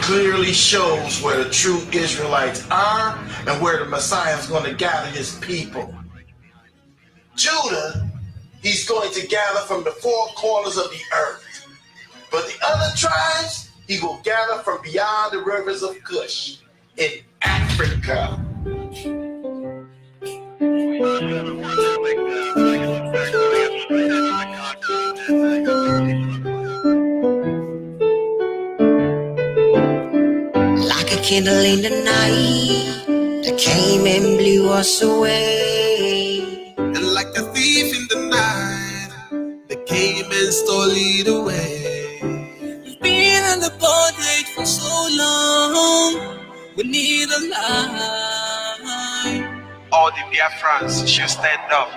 clearly shows where the true Israelites are and where the Messiah is going to gather his people. Judah, he's going to gather from the four corners of the earth. But the other tribes, he will gather from beyond the rivers of Cush in Africa. Like a candle in the night that came and blew us away. And like a thief in the night that came and stole it away. We've been in the bondage for so long. We need a light. All the Biafrans should stand up,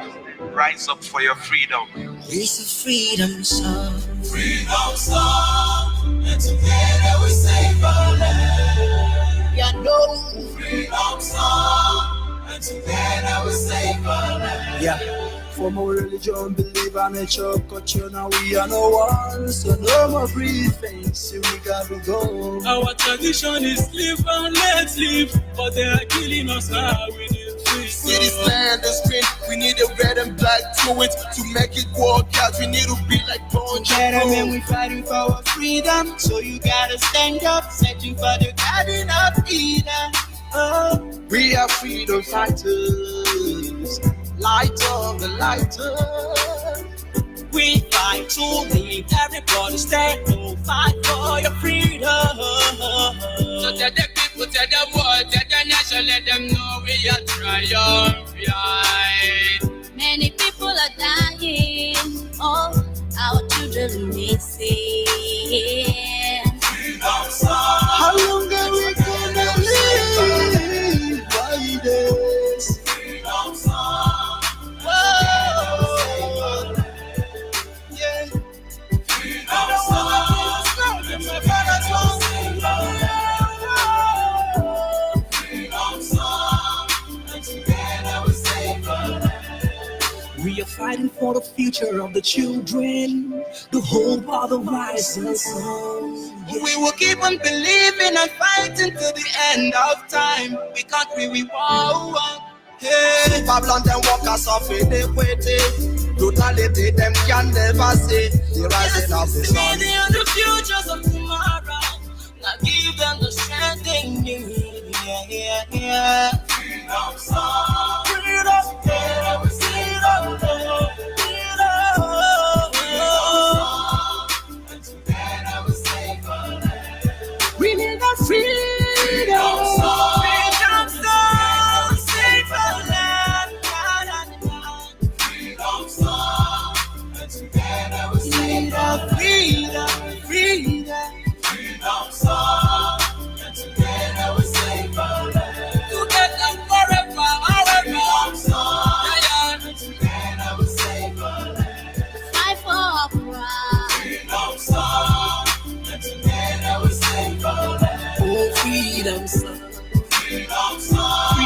rise up for your freedom. It's a freedom song. Freedom song, and together we save our land. Yeah, no. Freedom song, and together we save our land. Yeah. For my religion, believe I'm a church culture, now we are no one. So no more breathing, see we gotta go. Our tradition is live and let live, but they are killing us now. We need free. See this land is green, we need a red and black to it. To make it work out, we need to be like Bon Gentlemen, we fighting for our freedom, so you gotta stand up, searching for the garden of Eden. Oh, We are freedom fighters, light of the lighter. we fight to live, everybody stand up, fight for your freedom. So tell the people, tell the world, tell the nation, let them know we are triumphant. Many people are dying, oh, our children missing. Freedom song. How long are we gonna live by this? Freedom song. Whoa. Yeah. Freedom song. Freedom song. And together we save our land. We are fighting for the future of the children, the hope of the rising sun. We will keep on believing and fighting to the end of time. We can't we won't. Hey, Babylon them walkers of iniquity, brutality them can never see the rising of the sun. see the futures of tomorrow. Now give them the strength they need. Yeah. Freedom song. Freedom. Yeah, we freedom. And together we save our land. We need a freedom. Freedom song, save our land. Freedom song, and together we save our freedom. Freedom song, and together we save our land. Together forever, freedom song, and together we save our land. Fight for our pride. Freedom song, and together we save our land. Oh, freedom song. Freedom song,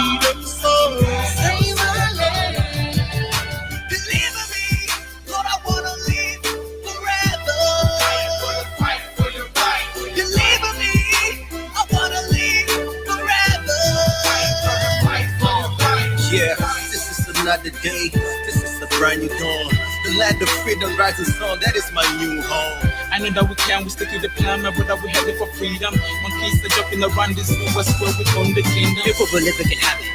Save our land. deliver me, Lord, I wanna live forever. Fight for your right. Deliver me, I wanna live forever. Fight for your right. Yeah, this is another day, this is a brand new dawn. The land of freedom rising sun, that is my new home. I know that we stick to the plan, my brother, we headed for freedom. Monkeys are jumping around this new west where we own the kingdom. People believe we can have it.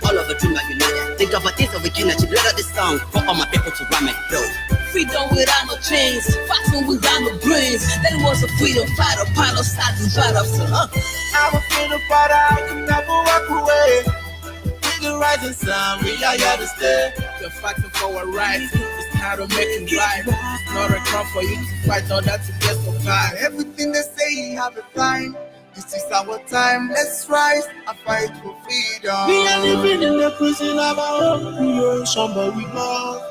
All of the dream like you know that. Think of a taste of virginity, blood of the song for all my people to rhyme it though. Freedom without no chains, fighting without no brains. That was a freedom fighter, pilot starting right up, so I'm a freedom fighter, I can never walk away. With the rising sun, we are here to stay. we're fighting for our rights. It's time to make it right. It's not a crime for you to fight all that to get survive. Everything they say, have a time. This is our time, let's rise and fight for freedom. We are living in the prison of our own creation, but we love,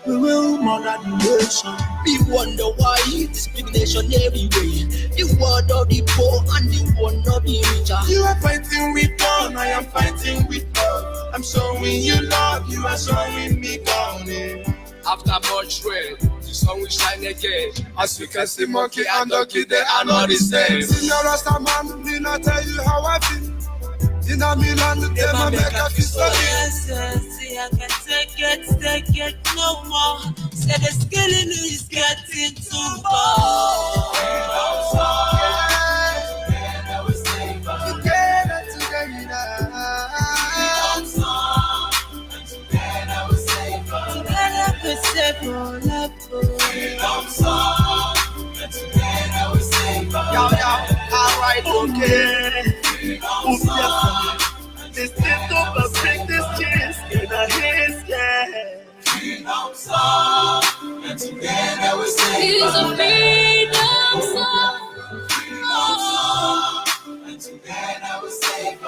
we will murder the nation. We wonder why discrimination everywhere. The word of the poor and the one of the richer. You are fighting with gun, I am fighting with love. I'm showing you love, you are showing me down. After much rain, the sun will shine again. As we can see, monkey and donkey, they are not the same. Senior Rasta man, me not tell you how I feel. In a Milan, the devil make a feel so yes, see, I can take it no more. Say the skilling is getting too far. Alright, okay. This is over, bring this chance in a hands, yeah. Freedom song, and together we say It's a freedom song. and together we say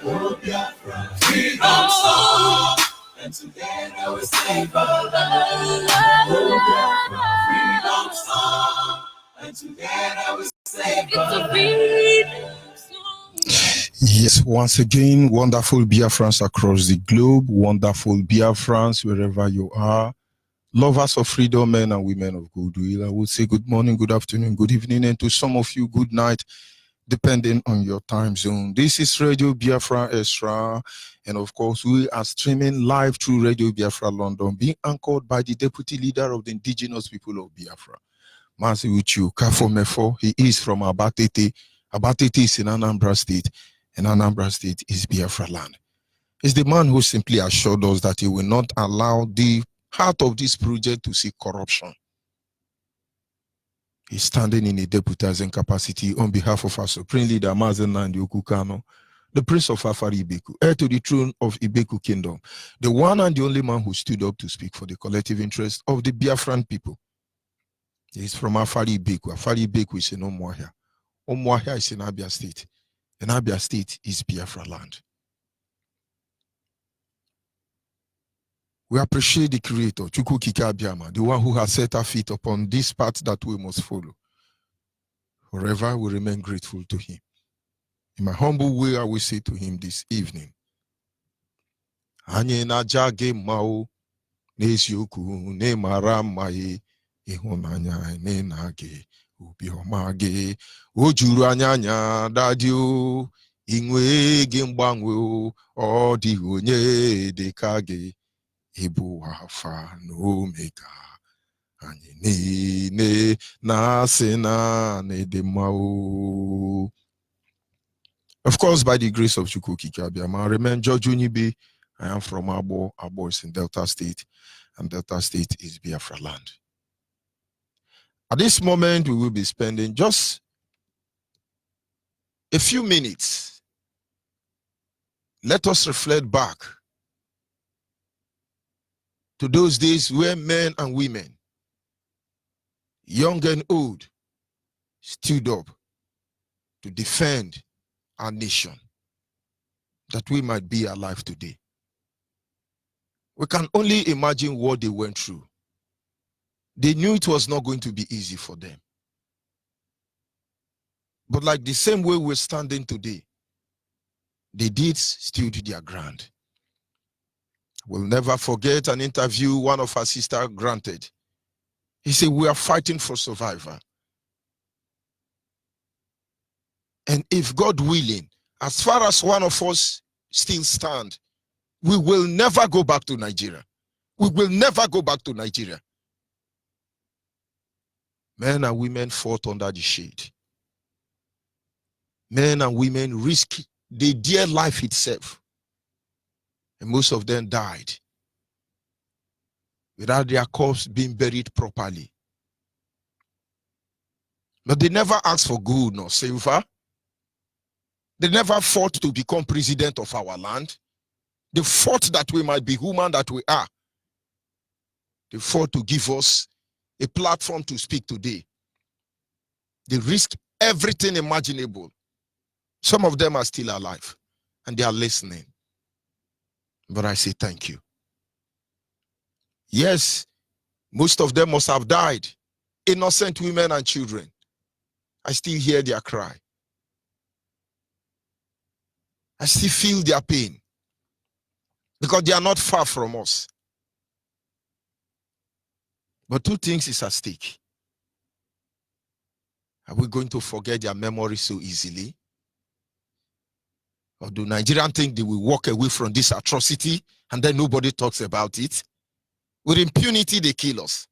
oh, Biafra. Freedom song, and together we say oh, Biafra. Freedom song, and together we say It's a freedom song. Yes, once again, wonderful Biafrans across the globe, wonderful Biafrans wherever you are, lovers of freedom, men and women of goodwill. I would say good morning, good afternoon, good evening, and to some of you, good night, depending on your time zone. This is Radio Biafra Extra, and of course, we are streaming live through Radio Biafra London, being anchored by the Deputy Leader of the Indigenous People of Biafra, Mazi Uchu Kafomefo. He is from Abatete. Abatete is in Anambra State, and Anambra State is Biafra land. He's the man who simply assured us that he will not allow the heart of this project to see corruption. He's standing in a deputizing capacity on behalf of our Supreme Leader, Mazen Nandi Okukano, the Prince of Afari Ibeku, heir to the throne of Ibeku Kingdom, the one and the only man who stood up to speak for the collective interest of the Biafran people. He's from Afari Ibeku. Afari Ibeku is in Umuahia. Umuahia is in Abia State. And Abia State is Biafra land. We appreciate the Creator, Chukwu Kike Abiyama, the one who has set our feet upon this path that we must follow. Forever we remain grateful to Him. In my humble way, I will say to Him this evening, Anye na jage mao, n'eziokwu n'ịmara mma ye, ịhụnanya n'ịna-age obiọma gị, o juru anya dadi o, inwe gị mgbanwe o, ọ dịghị onye dị ka gị. Ibu Alpha na Omega, anyị niile na-asị na n'ịdị mma o. Of course, by the grace of Chukwu Kike Abiyama, I remain George Onyibe. I am from Abo. Abo is in Delta State, and Delta State is Biafra land. At this moment, we will be spending just a few minutes. Let us reflect back to those days where men and women, young and old, stood up to defend our nation, that we might be alive today. We can only imagine what they went through. They knew it was not going to be easy for them. But like the same way we're standing today, they did stood their ground. We'll never forget an interview one of our sisters granted. He said, we are fighting for survival. And if God willing, as far as one of us still stand, we will never go back to Nigeria. We will never go back to Nigeria. Men and women fought under the shade. Men and women risked their dear life itself. And most of them died without their corpse being buried properly. But they never asked for gold nor silver. They never fought to become president of our land. They fought that we might be human that we are. They fought to give us a platform to speak today. They risked everything imaginable. Some of them are still alive and they are listening. But I say thank you. Yes, most of them must have died. Innocent women and children. I still hear their cry. I still feel their pain. Because they are not far from us. But two things is at stake. Are we going to forget their memory so easily? Or do Nigerians think they will walk away from this atrocity and then nobody talks about it? With impunity, they kill us.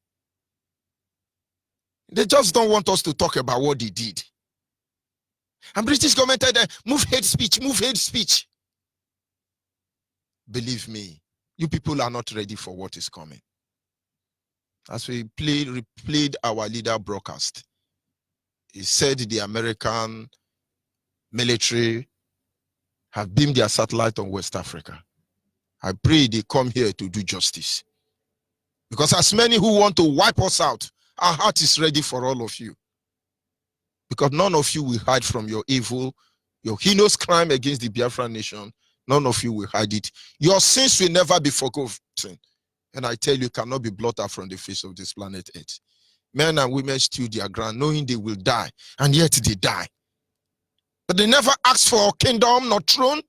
They just don't want us to talk about what they did. And British government said, move hate speech, move hate speech. Believe me, you people are not ready for what is coming. As we replayed our leader broadcast, he said the American military have beamed their satellite on West Africa. I pray they come here to do justice. Because as many who want to wipe us out, our heart is ready for all of you. Because none of you will hide from your evil, your heinous crime against the Biafran nation. None of you will hide it. Your sins will never be forgotten. And I tell you, cannot be blotted from the face of this planet Earth. Men and women stood their ground, knowing they will die, and yet they die. But they never asked for a kingdom, nor throne.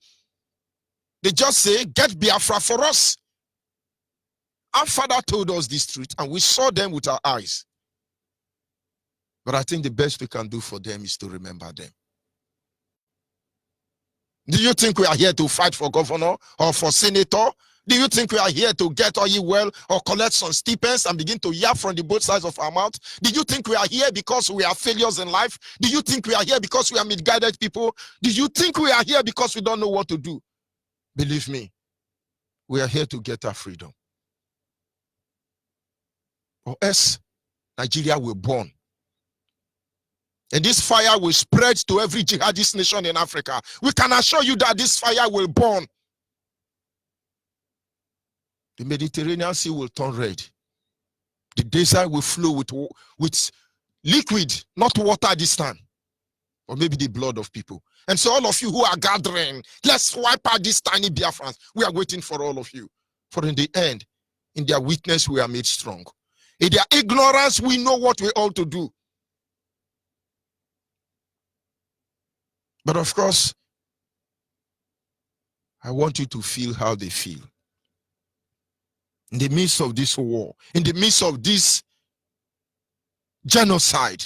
They just say, get Biafra for us. Our father told us this truth, and we saw them with our eyes. But I think the best we can do for them is to remember them. Do you think we are here to fight for governor or for senator? Do you think we are here to get oil well or collect some stipends and begin to yap from the both sides of our mouth? Do you think we are here because we are failures in life? Do you think we are here because we are misguided people? Do you think we are here because we don't know what to do? Believe me, we are here to get our freedom. Or else, Nigeria will burn. And this fire will spread to every jihadist nation in Africa. We can assure you that this fire will burn. The Mediterranean Sea will turn red. The desert will flow with liquid, not water this time. Or maybe the blood of people. And so all of you who are gathering, let's wipe out these tiny Biafrans. We are waiting for all of you. For in the end, in their weakness, we are made strong. In their ignorance, we know what we ought to do. But of course, I want you to feel how they feel. In the midst of this war, in the midst of this genocide,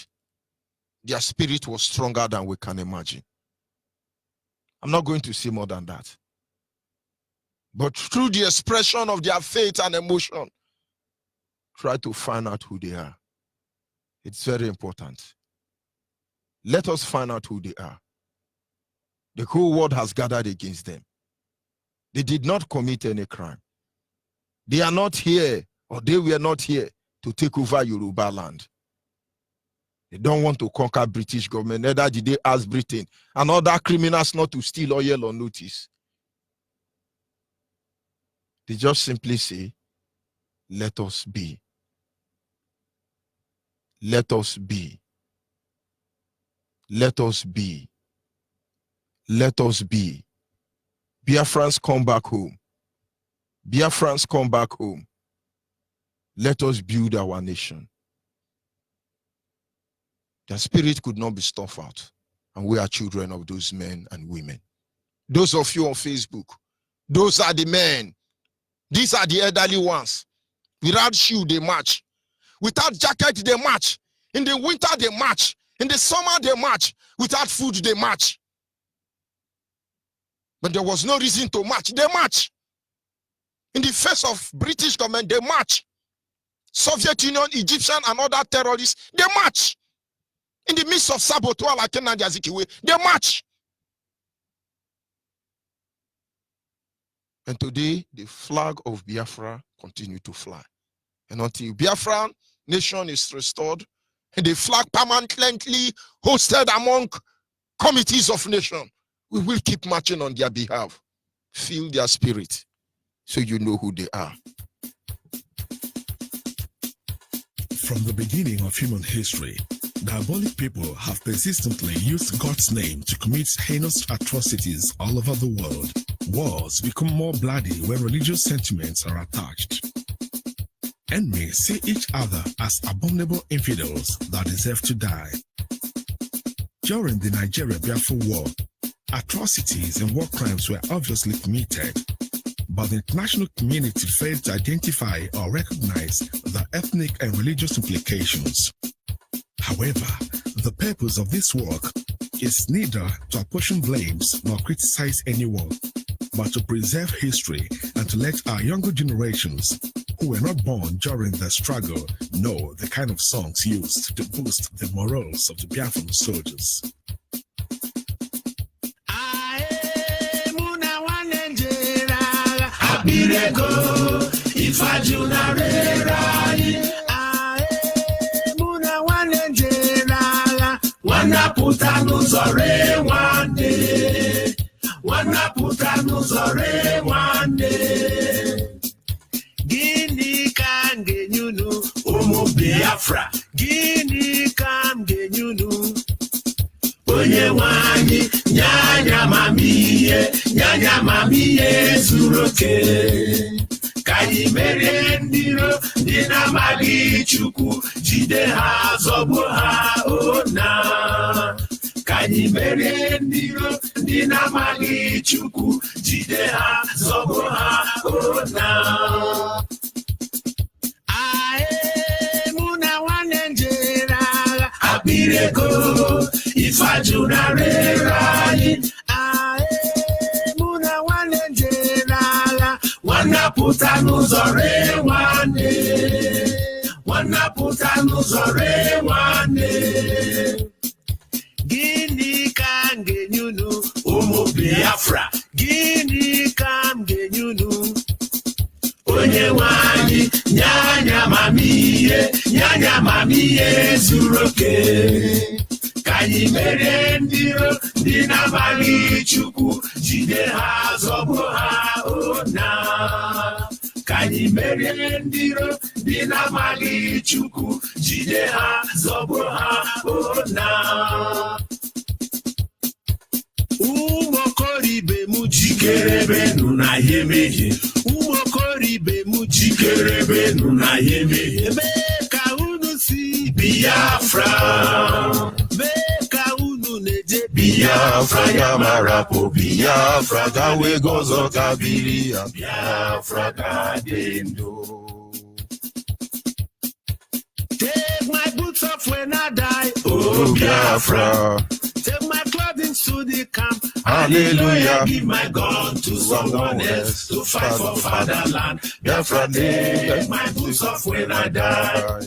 their spirit was stronger than we can imagine. I'm not going to say more than that. But through the expression of their faith and emotion, try to find out who they are. It's very important. Let us find out who they are. The whole world has gathered against them. They did not commit any crime. They are not here, or they were not here to take over Yoruba land. They don't want to conquer British government, neither did they ask Britain and other criminals not to steal oil or notice. They just simply say, let us be. Let us be. Let us be. Let us be. Biafrans, come back home. Biafrans, come back home. Let us build our nation. Their spirit could not be stuffed out. And we are children of those men and women. Those of you on Facebook, those are the men. These are the elderly ones. Without shoe, they march. Without jacket, they march. In the winter, they march. In the summer, they march. Without food, they march. But there was no reason to march. They march. In the face of British government, they march. Soviet Union, Egyptian, and other terrorists, they march. In the midst of saboteur like Nnamdi Azikiwe, they march. And today, the flag of Biafra continues to fly. And until Biafran nation is restored, and the flag permanently hosted among committees of nation, we will keep marching on their behalf. Feel their spirit, so you know who they are. From the beginning of human history, diabolic people have persistently used God's name to commit heinous atrocities all over the world. Wars become more bloody when religious sentiments are attached. Enemies see each other as abominable infidels that deserve to die. During the Nigeria-Biafra War, atrocities and war crimes were obviously committed. but the international community failed to identify or recognize the ethnic and religious implications. However, the purpose of this work is neither to apportion blames nor criticize anyone, but to preserve history and to let our younger generations who were not born during the struggle know the kind of songs used to boost the morals of the Biafran soldiers. Gini kan genyunu umu Biafra. Gini kan genyunu onye wanyi nyanya mamiye zuroke. Kanyi mere ndiro dina magi chuku jide ha zobo ha ona. Kanyi mere ndiro dina magi chuku jide ha zobo ha ona. Ae muna wanenjera abireko ifajuna rerani. Ae muna wanenjera wanaputa nuzore wane. Wanaputa nuzore wane. Gini kan genyunu umu Biafra. Gini kan genyunu onye wanyi nyanya mamiye zuroke. Kanyi mere ndiro dina magi chuku jide ha zobo ha ona. Kanyi mere ndiro dina magi chuku jide ha zobo ha ona. Umokoribe mu jikerebe nuna yemehe. Umokoribe mu jikerebe nuna yemehe. Beka unu si Biafra. Beka unu neje Biafra yamarapo Biafra gawe gozo kabiria Biafra gadendo. Take my boots off when I die. Oh Biafra, take my clothing to the camp. Hallelujah. Give my gun to someone else to fight for fatherland. Biafra, take my boots off when I die.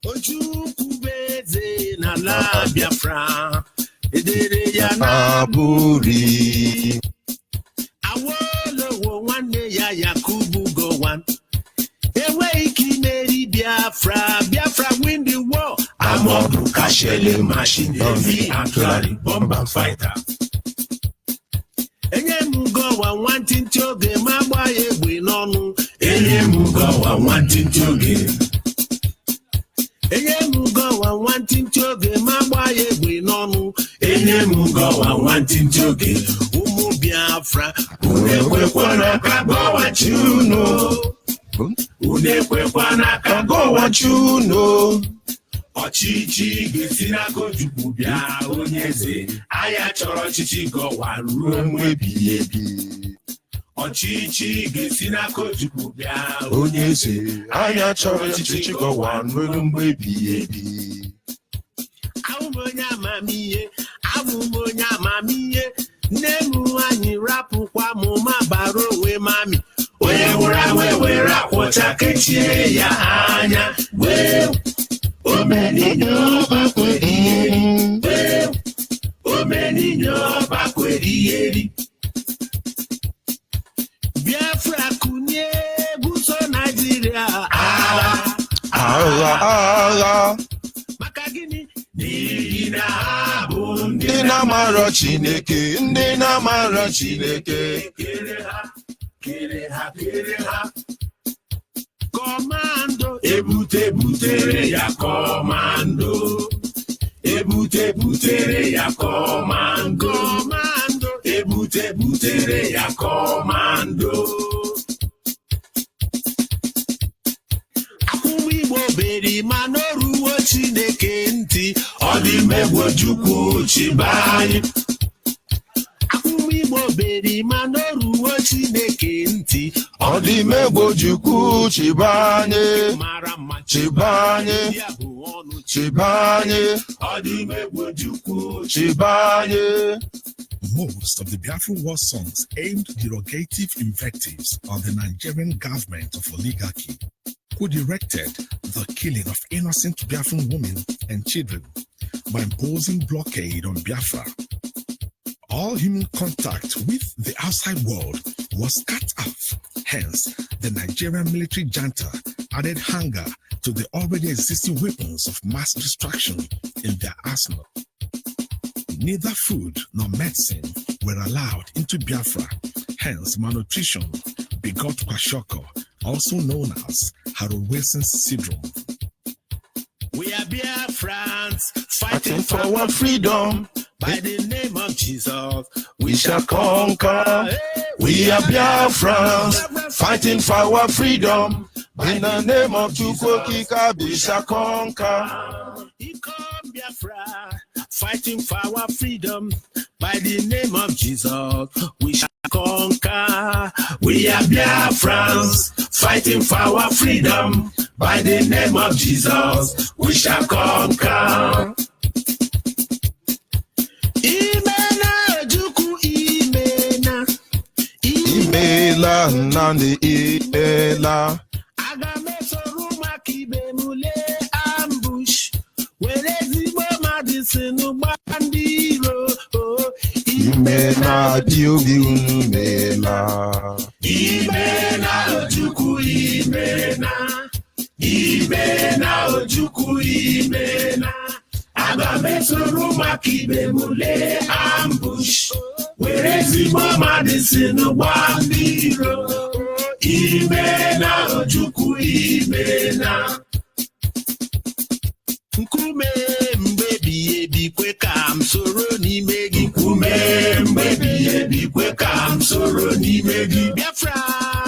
Ojukubeze na la Biafra. Edere ya na Naburi. Awolo wo wane ya Yakubu go one. Ewe ikimeri Biafra. Biafra win the war. Amobu kashele machine heavy artillery bomber fighter. Enye mugo wa wanting toge magba egbe nonu. Enye mugo wa wanting toge. Enye mugo wa wanting toge magba egbe nonu. Enye mugo wa wanting toge. Umu Biafra. Unekwekwa na kagowa chuno. Unekwekwa na kagowa chuno. Ọchịchị ga-esi n'aka Ojukwu bịa onye eze. Anya chọrọ ọchịchị gọwa ruo mgbe ebighị ebi. Ọchịchị ga-esi n'aka Ojukwu bịa onye eze. Anya chọrọ ọchịchị gọwa ruo mgbe ebighị ebi. Abụ m onye amamihe. Abụ m onye amamihe. Nne m anyị rapụkwa m ma bara onwe mami. Onye nwụrụ anwụ were akwụcha kechie ya anya. Omeninyo bakweri. Biafra kunye buso Nigeria. Agha. Maka gini n'ihi na ha bụ Ndị na-amara Chineke, ndị na-amara Chineke. Kere ha. Komando butere ya komando. Butere ya komando. Butere ya komando. Akwụkwọ Igbo beri ma n'oruwo Chineke ntị. Ọ dị mmegbu Chukwu chiba anyị. Akwụkwọ Igbo obere mana oruo Chineke ntị. Odimegbo Chukwu chibanye, Mara mma chibanye, ya bụ ọnụ chibanye, Odimegbo Chukwu chibanye. Most of the Biafran war songs aimed derogative invectives on the Nigerian government of oligarchy, who directed the killing of innocent Biafran women and children by imposing blockade on Biafra. All human contact with the outside world was cut off. Hence, the Nigerian military junta added hunger to the already existing weapons of mass destruction in their arsenal. Neither food nor medicine were allowed into Biafra. Hence, malnutrition begot kwashiorkor, also known as Harold Wilson's syndrome. We are Biafrans, Fighting for our freedom, by the name of Jesus. we shall conquer. We are Biafrans, fighting for our freedom. In the name of Chukwokika, we shall conquer. He come Biafra, fighting for our freedom. By the name of Jesus, we shall conquer. We are Biafrans, fighting for our freedom. By the name of Jesus, we shall conquer. Imena Ojukwu, Imena, Imela nande imela. Aga mesoro maka ibe mule ambush. Were ezigbo medicine gba ndị iro. Imela biobi unu mela. Imena Ojukwu, Imena. Imena Ojukwu, Imena. Aga mesoro maka ibe mule ambush. Were ezigbo medicine gba ndị iro. Imena Ojukwu, Imena. Nkume mgbebi ebikwe ka m soro n'ime gị. Nkume mgbebi ebikwe ka m soro n'ime gị. Biafra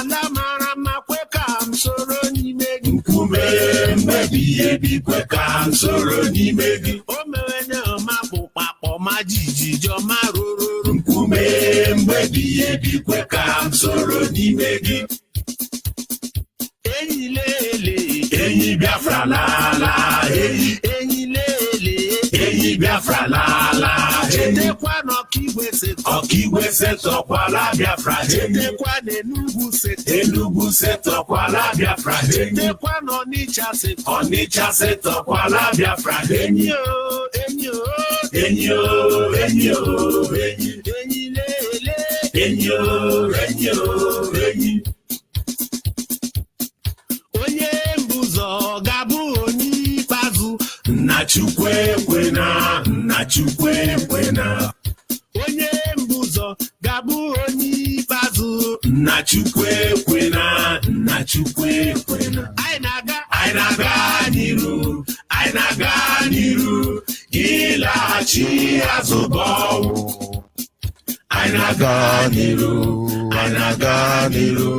la mara mma kwe ka m soro n'ime gị. Nkume mgbebi ebikwe ka m soro n'ime gị. O mere na ọma bụ kpakpọ ma jijiji ọma rororo. Nkume mgbebi ebikwe ka m soro n'ime gị. Enyi lele, enyi Biafra lala, enyi lele, enyi Biafra lala. Chetekwa n'Ọkigwe setọkwala Biafra. Chetekwa n'Enugu setọkwala Biafra. Chetekwa n'Ọnịcha setọkwala Biafra. Enyi o, enyi o, enyi o, enyi o, enyi lele, enyi o, enyi o, enyi. Onye mbụzọ ga-abụ onye ikpeazụ. Nna Chukwu ekwena, Nna Chukwu ekwena. Onye mbụzọ ga-abụ onye ikpeazụ. Nna Chukwu ekwena, Nna Chukwu ekwena. Anyị na-aga n'iru, anyị na-aga n'iru. Ịlaghachi azụ bụ ọnwụ. Anyị na-aga n'iru, anyị na-aga n'iru.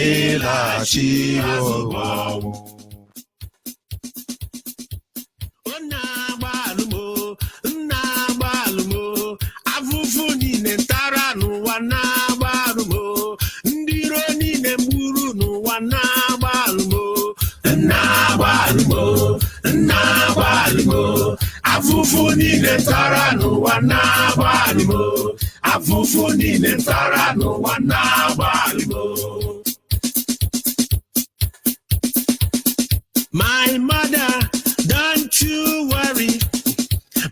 Ịlaghachi azụ bụ ọnwụ. Nna agbalụmo, afụfụ niile ntara n'ụwa na-agbalụmo. Ndị iro niile mgburu n'ụwa na-agbalụmo. Nna agbalụmo, afụfụ niile ntara n'ụwa na-agbalụmo. Afụfụ niile ntara n'ụwa na-agbalụmo. My mother, don't you worry.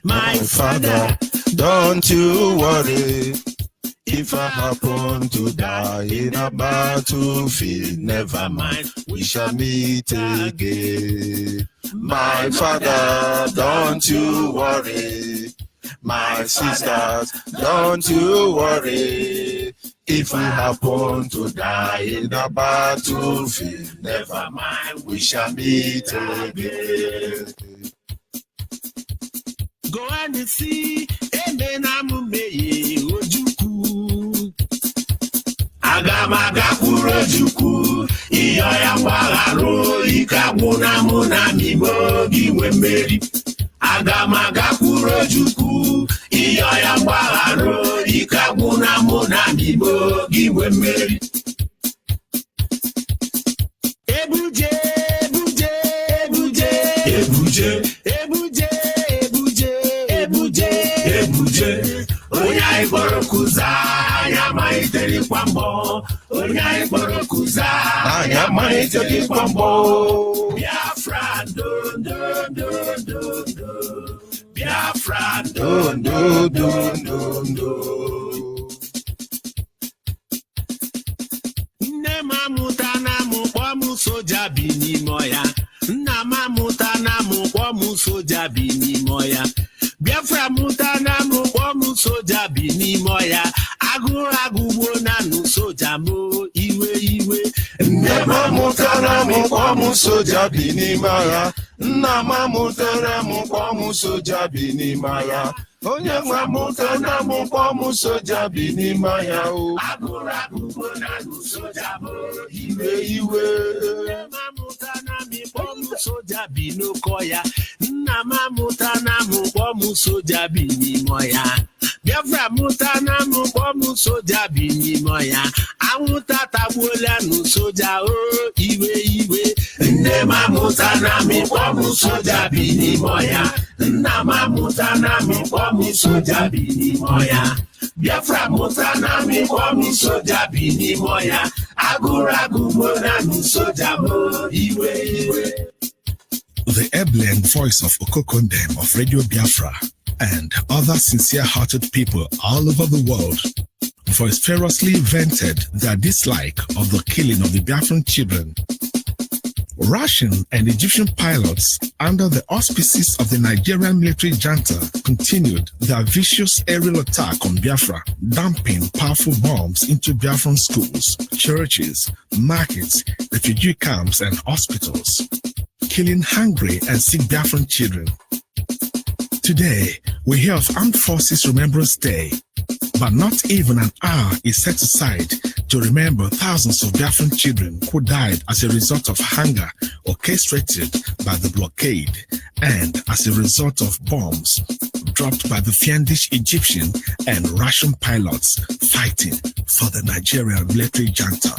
My father, don't you worry. If I happen to die in a battlefield, never mind, we shall meet again. My father, don't you worry. My sisters, don't you worry. If we happen to die in a battlefield, never mind, we shall meet again. Go and see, Emenamumeye Ojukwu. Agamaga Ojukwu, iyo ya mgbagharụ ike agwụna mụ na mimo gị nwe mmeri. Agamaga Ojukwu, iyo ya mgbaghara ike agwụ na mụ na Igbo gị nwe mmeri. Ebuje onye anyị kpọrọ kuza anyị amaliterikwa mbọ. Onye anyị kpọrọ kuza anyị amaliterikwa mbọ. Biafra do do do do do. Biafra do do do do do. Nne m amụta na mụ kpọọ m soja bi n'ime ọya. Nna m amụta na mụ kpọọ m soja bi n'ime ọya. Biafra mụta na mụ kpọọ m soja bi n'ime ọya. Agụrụ agụgbo na nụ soja m iwe. Nne m amụtara m kpọọ m soja bi n'ime agha. Nna m amụtara m kpọọ m soja bi n'ime agha. Onye nwe amụtara m kpọọ m soja bi n'ime agha o. Agụrụ agụgbo na nụ soja m iwe. Nne m amụta na m kpọọ m soja bi n'oke ọya. Nna m amụta na m kpọọ m soja bi n'ime ọya. Biafra mụta na m kpọọ m soja bi n'ime ọya. Anwụnta tagbuola nụ soja o iwe. Nne m amụta na m kpọọ m soja bi n'ime ọya. Nna m amụta na m kpọọ m soja bi n'ime ọya. Biafra mụta na m kpọọ m soja bi n'ime ọya. Agụrụ agụgbo na nụ soja m iwe. The ebullient voice of Okokondem of Radio Biafra and other sincere-hearted people all over the world vociferously vented their dislike of the killing of the Biafran children. Russian and Egyptian pilots, under the auspices of the Nigerian military junta, continued their vicious aerial attack on Biafra, dumping powerful bombs into Biafran schools, churches, markets, refugee camps, and hospitals, killing hungry and sick Biafran children. Today, we hear of Armed Forces Remembrance Day, but not even an hour is set aside to remember thousands of Biafran children who died as a result of hunger orchestrated by the blockade and as a result of bombs dropped by the fiendish Egyptian and Russian pilots fighting for the Nigerian military junta.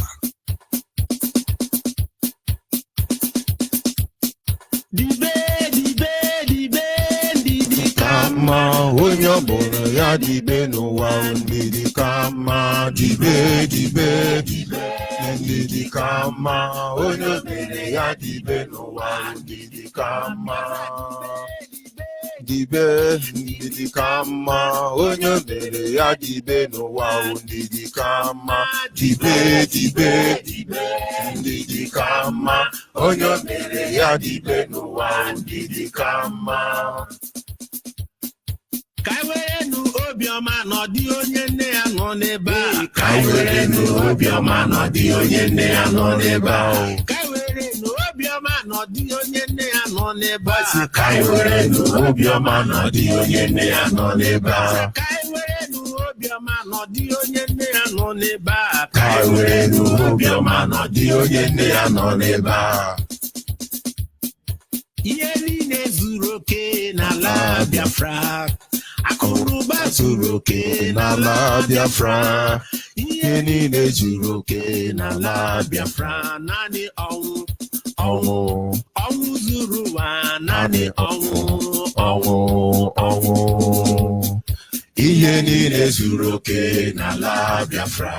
Kama onye ọbụla ya dibe n'ụwa ndidi kama dibe ndidi kama onye mere ya dibe n'ụwa ndidi kama dibe ndidi kama onye mere ya dibe n'ụwa ndidi kama dibe ndidi kama onye mere ya dibe n'ụwa ndidi kama. Kaiwerenu obiọma nọdị onye nne ya nọ n'ebe a. Kaiwerenu obiọma nọdị onye nne ya nọ n'ebe a. Kaiwerenu obiọma nọdị onye nne ya nọ n'ebe a. Kaiwerenu obiọma nọdị onye nne ya nọ n'ebe a. Kaiwerenu obiọma nọdị onye nne ya nọ n'ebe a. Kaiwerenu obiọma nọdị onye nne ya nọ n'ebe a. Ihe niile zuru oke n'ala Biafra. Akụrụba zuru oke n'ala Biafra. Ihe niile zuru oke n'ala Biafra. Naanị ọnwụ zuru ụwa. Naanị ọnwụ. Ihe niile zuru oke n'ala Biafra.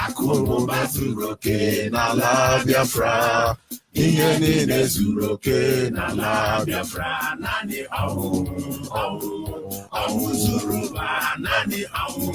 Akụrụba zuru oke n'ala Biafra. Ihe niile zuru oke n'ala Biafra. Naanị ọnwụ zuru ụwa. Naanị ọnwụ.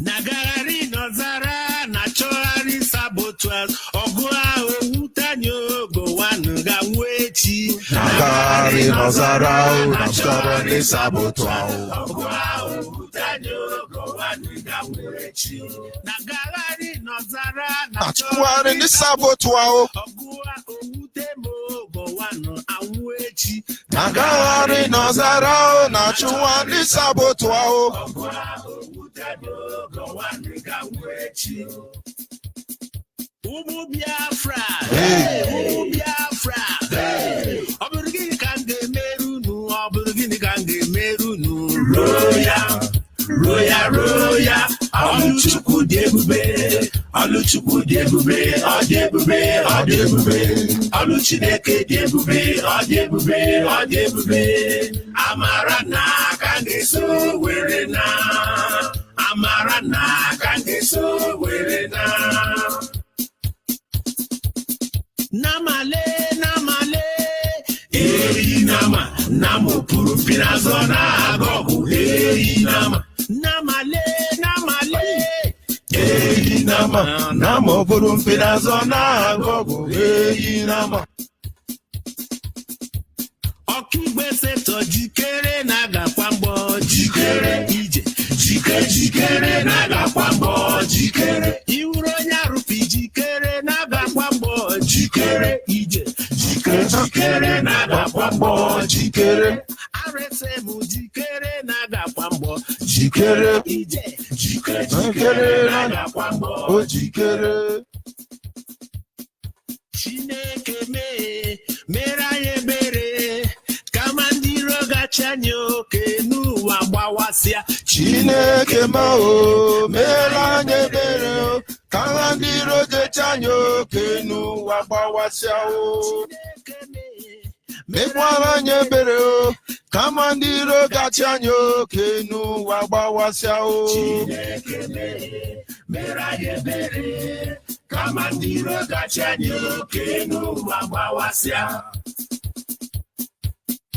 Nagagharị n'ọzara na-achọgharị sabotage. Ọgụ ahụ wutanye ogo nwanụ ga-anwụ echi. Nagagharị n'ọzara na-achọgharị sabotage. Ọgụ ahụ wutanye ogo nwanụ ga-anwụ echi. Nagagharị n'ọzara na-achọgharị sabotage. Ọgụ ahụ wute m ogo nwanụ anwụ echi. Nagagharị n'ọzara na-achọgharị sabotage. Ọgụ ahụ wute m ogo nwanụ ga-anwụ echi. Ụmụ Biafra, ụmụ Biafra, ọ roya, Oluchukwu dị ebube, Oluchukwu dị ebube, ọ dị ebube, ọ dị ebube, Olu Chineke dị ebube, ọ dị ebube, ọ dị ebube, amara na aka ga-eso were na, amara na aka ga-eso were na. Namale, eyi nama, namo puru pinazo na agogo, eyi nama. Namale, eyi nama, namo puru pinazo na agogo, eyi nama. Okigbe seto jikere na gakwambo, jikere ije, jikere na gakwambo, jikere. Iwuro nyarupi jikere na gakwambo, jikere ije. Jikere na gakwambo, jikere. Aresemu jikere na gakwambo, jikere ije. Jikere na gakwambo, jikere. Chineke mere anyị ebere, kama ndị iro gachanyo ke n'ụwa gbawasịa. Chineke mere anyị ebere, kama ndị iro gachanyo ke n'ụwa gbawasịa. Mekwara anyị ebere, kama ndị iro gachanyo ke n'ụwa gbawasịa. Chineke mere anyị ebere, kama ndị iro gachanyo ke n'ụwa gbawasịa.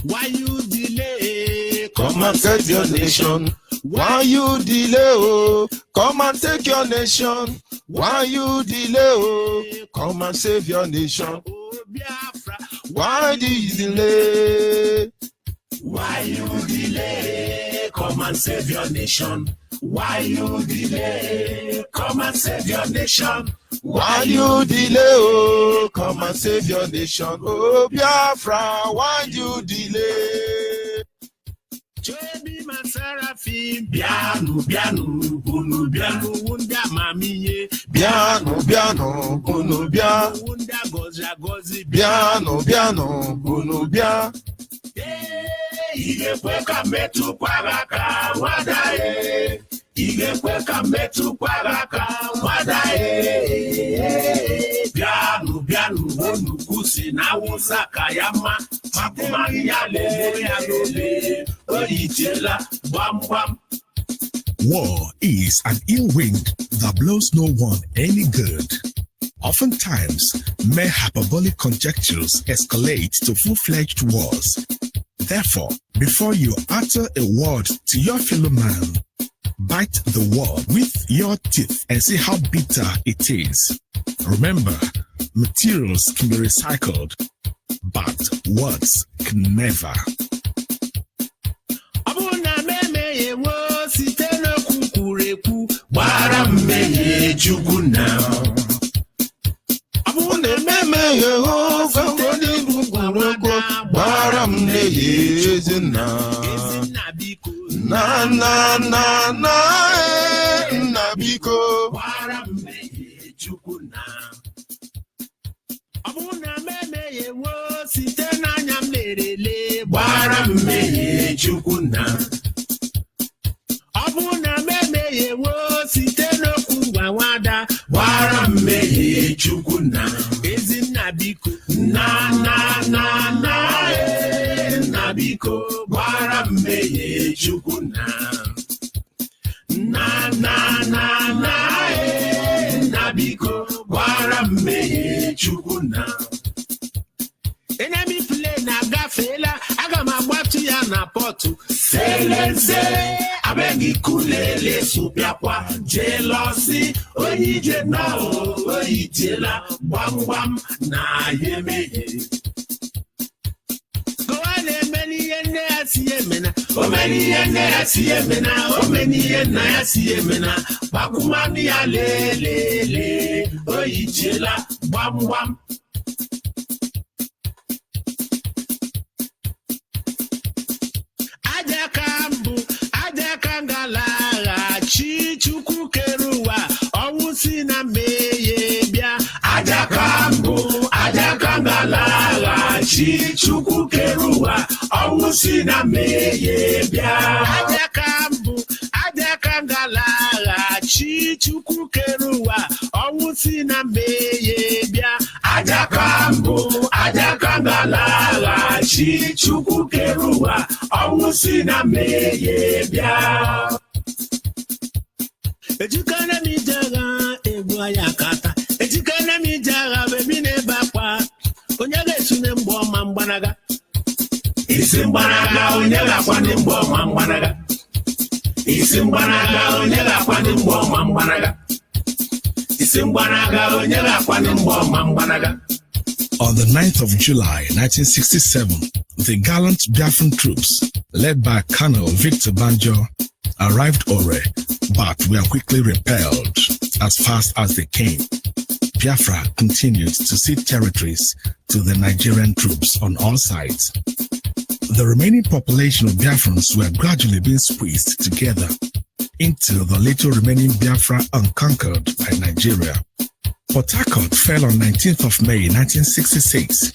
Why you delay? Come and take your nation. Why you delay? Oh, come and take your nation. Why you delay? Oh, come and save your nation. Oh, Biafra. Why do you delay? Why you delay? Come and save your nation. Why you delay? Come and save your nation. Why you delay? Oh, come and save your nation. Oh, Biafra, why you delay? Chobi Masarafi, Bianu, Bunu, Bianu, Wunda Mamiye, Bianu, Bunu, Bia, Wunda Gozi, Bianu, Bunu, Bia. Igekwe metu kwagaka wadae, igekwe metu kwagaka wadae. Bianu wonu kusi na wusaka yama, makumani ya lele, oyitela, bam. War is an ill wind that blows no one any good. Oftentimes, mere hyperbolic conjectures escalate to full-fledged wars. Therefore, before you utter a word to your fellow man, bite the word with your teeth and see how bitter it is. Remember, materials can be recycled, but words can never. Enemy play na gafela, aga magbatu ya na potu. Selense, abegi kulele supiakwa. Jealousy, oyije na oyitela. Bam na yemeye. Go on many ene asiyemena. O many ene asiyemena. O many ene asiyemena. Bakumani ya le. Oyitela. Bam. Ajakangala Chichuku Keruwa Owusi na meye bia Ajakangala Chichuku Keruwa ọnwụ si na mmehie bịa. Adaka ngalaghachi Chukwu kere ụwa, ọnwụ si na mmehie bịa. Adaka ngalaghachi Chukwu kere ụwa, ọnwụ si na mmehie bịa. Ejikana mi jaga egwu aya kata, ejikana mi jaga bebi n'ebe akwa, onye ga-esune mgbe ọma mgbanaga. Isi mgbanaga onye ga-akwanye mgbe ọma mgbanaga. Isi mgbanaga onye ga-akwanye mgbe ọma mgbanaga. Isi mgbanaga onye ga-akwanye mgbe ọma mgbanaga. On the 9th of July 1967, the gallant Biafran troops, led by Colonel Victor Banjo, arrived Ore, but were quickly repelled as fast as they came. Biafra continued to cede territories to the Nigerian troops on all sides. The remaining population of Biafrans were gradually being squeezed together into the little remaining Biafra unconquered by Nigeria. Port Harcourt fell on 19th of May 1966.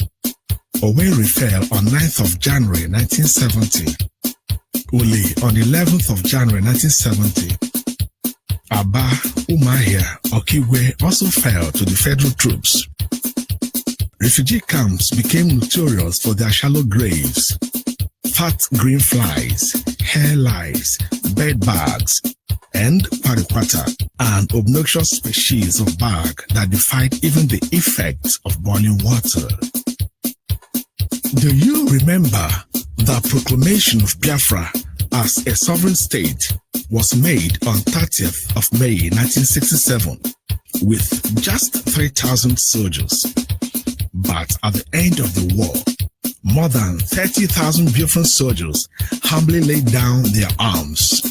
Owerri fell on 9th of January 1970. Uli on 11th of January 1970. Aba, Umahia, Okigwe also fell to the federal troops. Refugee camps became notorious for their shallow graves, fat green flies, hair lice, bed bugs, and pariquata, an obnoxious species of bug that defied even the effects of boiling water. Do you remember the proclamation of Biafra as a sovereign state was made on 30th of May 1967 with just 3,000 soldiers? But at the end of the war, more than 30,000 Biafran soldiers humbly laid down their arms.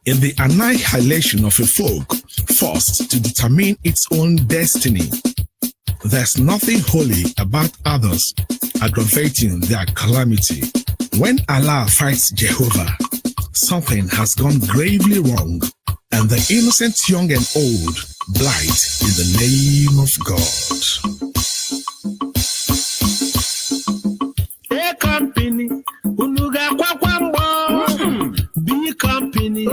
In the annihilation of a folk forced to determine its own destiny, there's nothing holy about others aggravating their calamity. When Allah fights Jehovah, something has gone gravely wrong, and the innocent young and old blight in the name of God. A company, unuga kwakwambo. B company,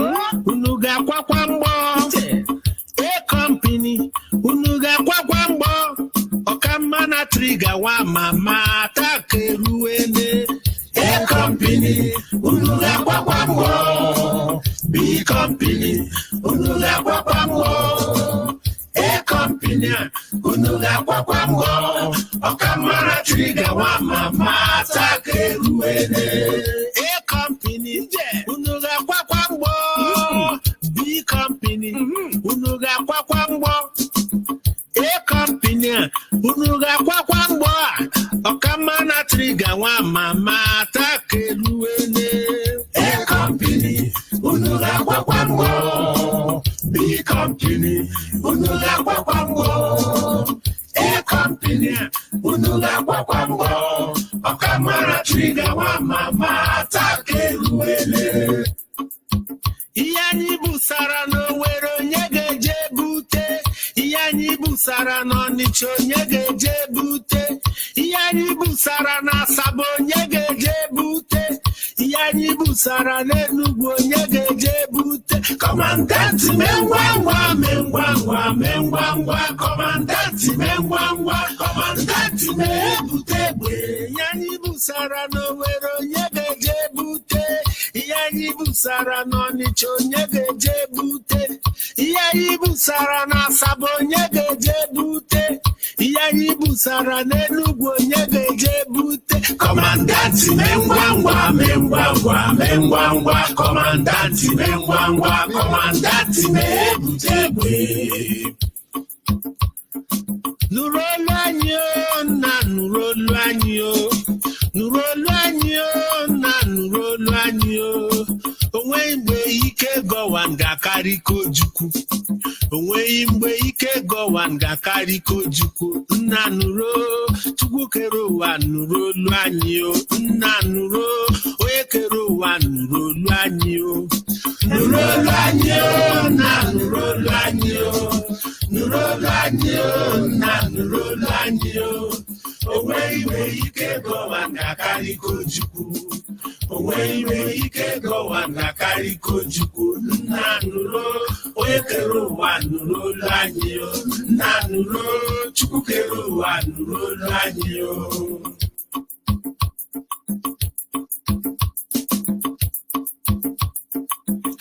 unuga kwakwambo. A company, unuga kwakwambo. Okamana trigger wa mama takeruene. A company, unuga kwakwambo. B company, unuga kwakwambo. A company, unuga kwakwambo. Okamana trigger wa mama takeruene. A company, unuga kwakwambo. B company, unuga kwakwambo. A company, unuga kwakwambo. Okamana trigger wa mama takeruene. A company, unuga kwakwambo. B company, unuga kwakwambo. A company, unuga kwakwambo. Okamana trigger wa mama takeruene. Iyanyi busara no wero nyege jebute. Iyanyi busara no nicho nyege jebute. Iyanyi busara na sabo nyege jebute. Iyanyi busara n'Enugu nyege jebute. Commandant mengwangwa, mengwangwa, mengwangwa. Commandant mengwangwa, commandant mebute bwe. Iyanyi busara no wero nyege jebute. Iyanyi busara no nicho nyege jebute. Iyanyi busara na sabo nyege jebute. Iyanyi busara n'Enugu nyege jebute. Commandant mengwangwa, mengwangwa, mengwangwa. Commandant mengwangwa, commandant mebute bwe. Nurolu anyo na nurolu anyo. Nurolu anyo na nurolu anyo. Onwe mgbe ike gowan ga-akarịko Chukwu. Onwe mgbe ike gowan ga-akarịko Chukwu. Nna nuro Chukwu kere ụwa nurolu anyo. Nna nuro onye kere ụwa nurolu anyo. Nurolu anyo na nurolu anyo. Nurolu anyo na nurolu anyo. Onwe iwe ike gọwa na karịko Chukwu. Onwe iwe ike gọwa na karịko Chukwu. Nna nụrụ onye kere ụwa nụrụ olu anyị o. Nna nụrụ Chukwu kere ụwa nụrụ olu anyị o.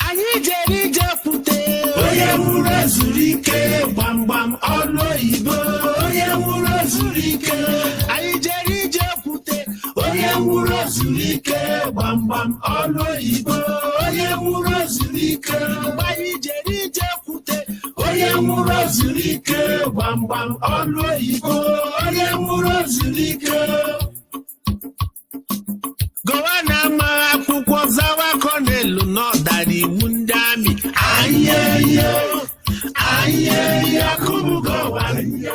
Anyị jere ijepụta onye nwụrụ zuru ike gbamgbam ọrụ oyibo. Onye nwụrụ zuru ike. Anyị jere ijepụta onye nwụrụ zuru ike gbamgbam ọrụ oyibo. Onye nwụrụ zuru ike. Mgbe anyị jere ijepụta onye nwụrụ zuru ike gbamgbam ọrụ oyibo. Onye nwụrụ zuru ike. Gọvanọ amaghị akwụkwọ zawa kọnelụ n'ọdara iwu ndị amị. Ayeyo, ayeyo, akụbụ gọvanọ.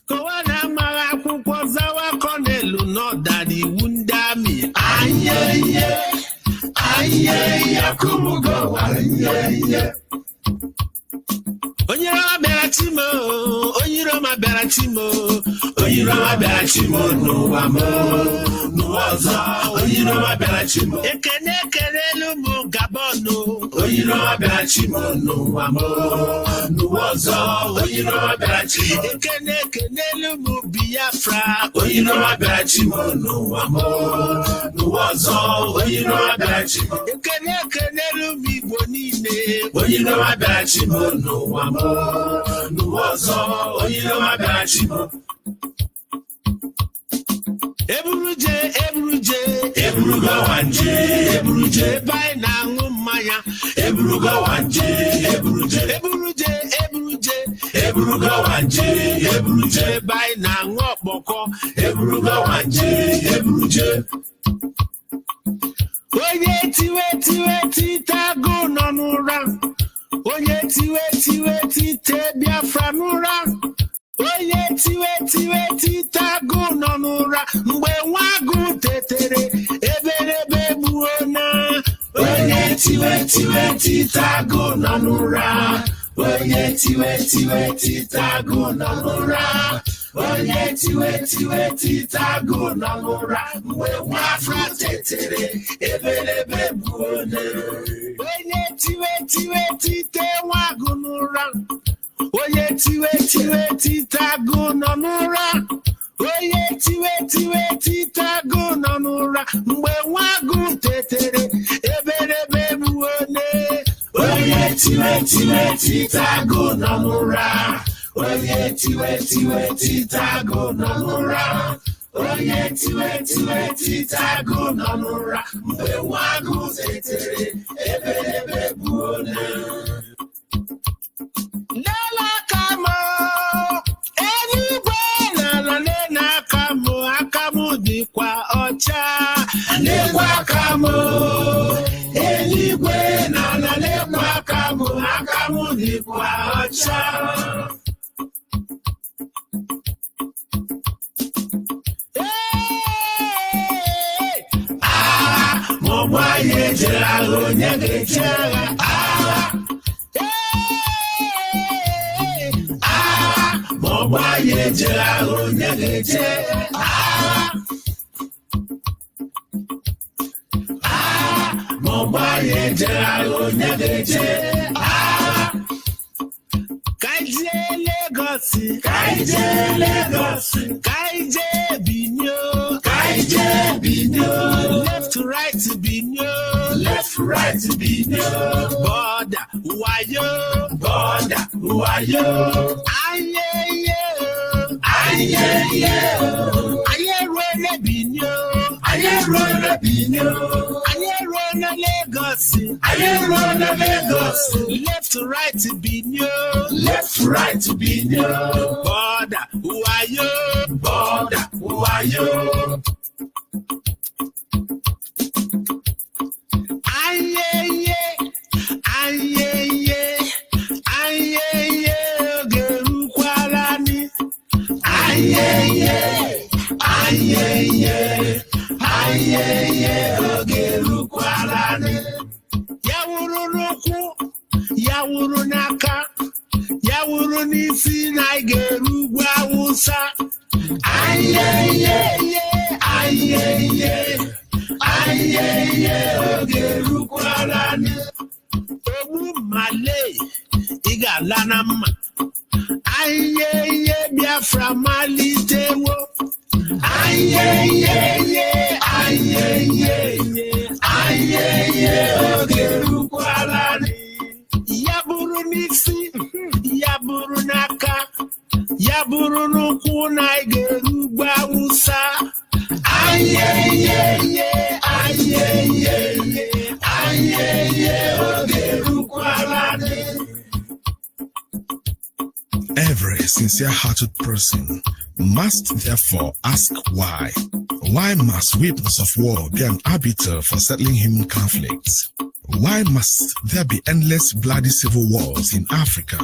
Gọvanọ amaghị akwụkwọ zawa kọnelụ n'ọdara iwu ndị amị. Ayeyo, ayeyo, akụbụ gọvanọ. Onye Roma bịara chimo, onye Roma bịara chimo, onye Roma bịara chimo n'ụwa m, n'ụwa ọzọ, onye Roma bịara chimo. Ekene ekelelu m Gabonu, onye Roma bịara chimo n'ụwa m, n'ụwa ọzọ, onye Roma bịara chimo. Ekene ekelelu m Biafra, onye Roma bịara chimo n'ụwa m, n'ụwa ọzọ, onye Roma bịara chimo. Ekene ekelelu m Igbo niile, onye Roma bịara chimo n'ụwa m. N'ụwa ọzọ onye Roma bịara chimo. Eburuje, eburuje, eburugo wanje, eburuje, ebe anyị na-aṅụ mmanya. Eburugo wanje, eburuje, eburuje, eburuje, eburugo wanje, eburuje, ebe anyị na-aṅụ ọkpọkọ. Eburugo wanje, eburuje. Onye tiwe tiwe titago nọ n'ụra. Onye tiwe tiwe tite Biafra n'ụra. Onye tiwe tiwe titago nọ n'ụra. Mgbe nwa agụ tetere eberebe gbuo na. Onye tiwe tiwe titago nọ n'ụra. Onye tiwe tiwe titago nọ n'ụra. Onye tiwe tiwe titago nọ n'ụra. Mgbe nwa Biafra tetere eberebe gbuo na. Onye tiwe tiwe tite nwa agụ n'ụra. Onye tiwe tiwe titago nọ n'ụra. Onye tiwe tiwe titago nọ n'ụra. Mgbe nwa agụ tetere eberebe gbuo na. Onye tiwe tiwe titago nọ n'ụra. Onye tiwe tiwe titago nọ n'ụra. Onye tiwe tiwe titago nọ n'ụra. Mgbe nwa agụ tetere eberebe gbuo na. N'ala aka m, eluigwe n'ala n'aka m, aka m dịkwa ọcha. N'ekwe aka m, eluigwe n'ala n'ekwe aka m dịkwa ọcha. Maọbụ anyị ejere agha, onye ga-eche agha. Maọbụ anyị ejere agha, onye ga-eche agha. Maọbụ anyị ejere agha, onye ga-eche agha. Ka anyị jee Lagos, ka anyị jee Lagos, ka anyị jee Benue, ka anyị jee Benue. Left to right Benue, left to right Benue. Border Wayo, border Wayo. Ayeye, ayeye, ayerone Benue, ayerone Benue, ayerone Lagos, ayerone Lagos. Left to right Benue, left to right Benue. Border Wayo, border Wayo. Ayeye, ayeye, ayeye, ogerukwalani. Ayeye, ayeye, ayeye, ogerukwalani. Ya wuru n'ụkwụ, ya wuru n'aka, ya wuru n'isi na ị ga-eru ugwu Awụsa. Ayeye, ayeye, ayeye, oge erukwala nị. Ogbu male, ị ga-ala na mma. Ayeye, Biafra malitewo. Ayeye, ayeye, ayeye, oge erukwala nị. Ya bụrụ n'isi, ya bụrụ n'aka, ya bụrụ n'ụkwụ na ị ga-eru ugwu Awụsa. Ayeye, ayeye, ayeye, oge erukwala nị. Every sincere-hearted person must therefore ask why. Why must weapons of war be an arbiter for settling human conflicts? Why must there be endless bloody civil wars in Africa?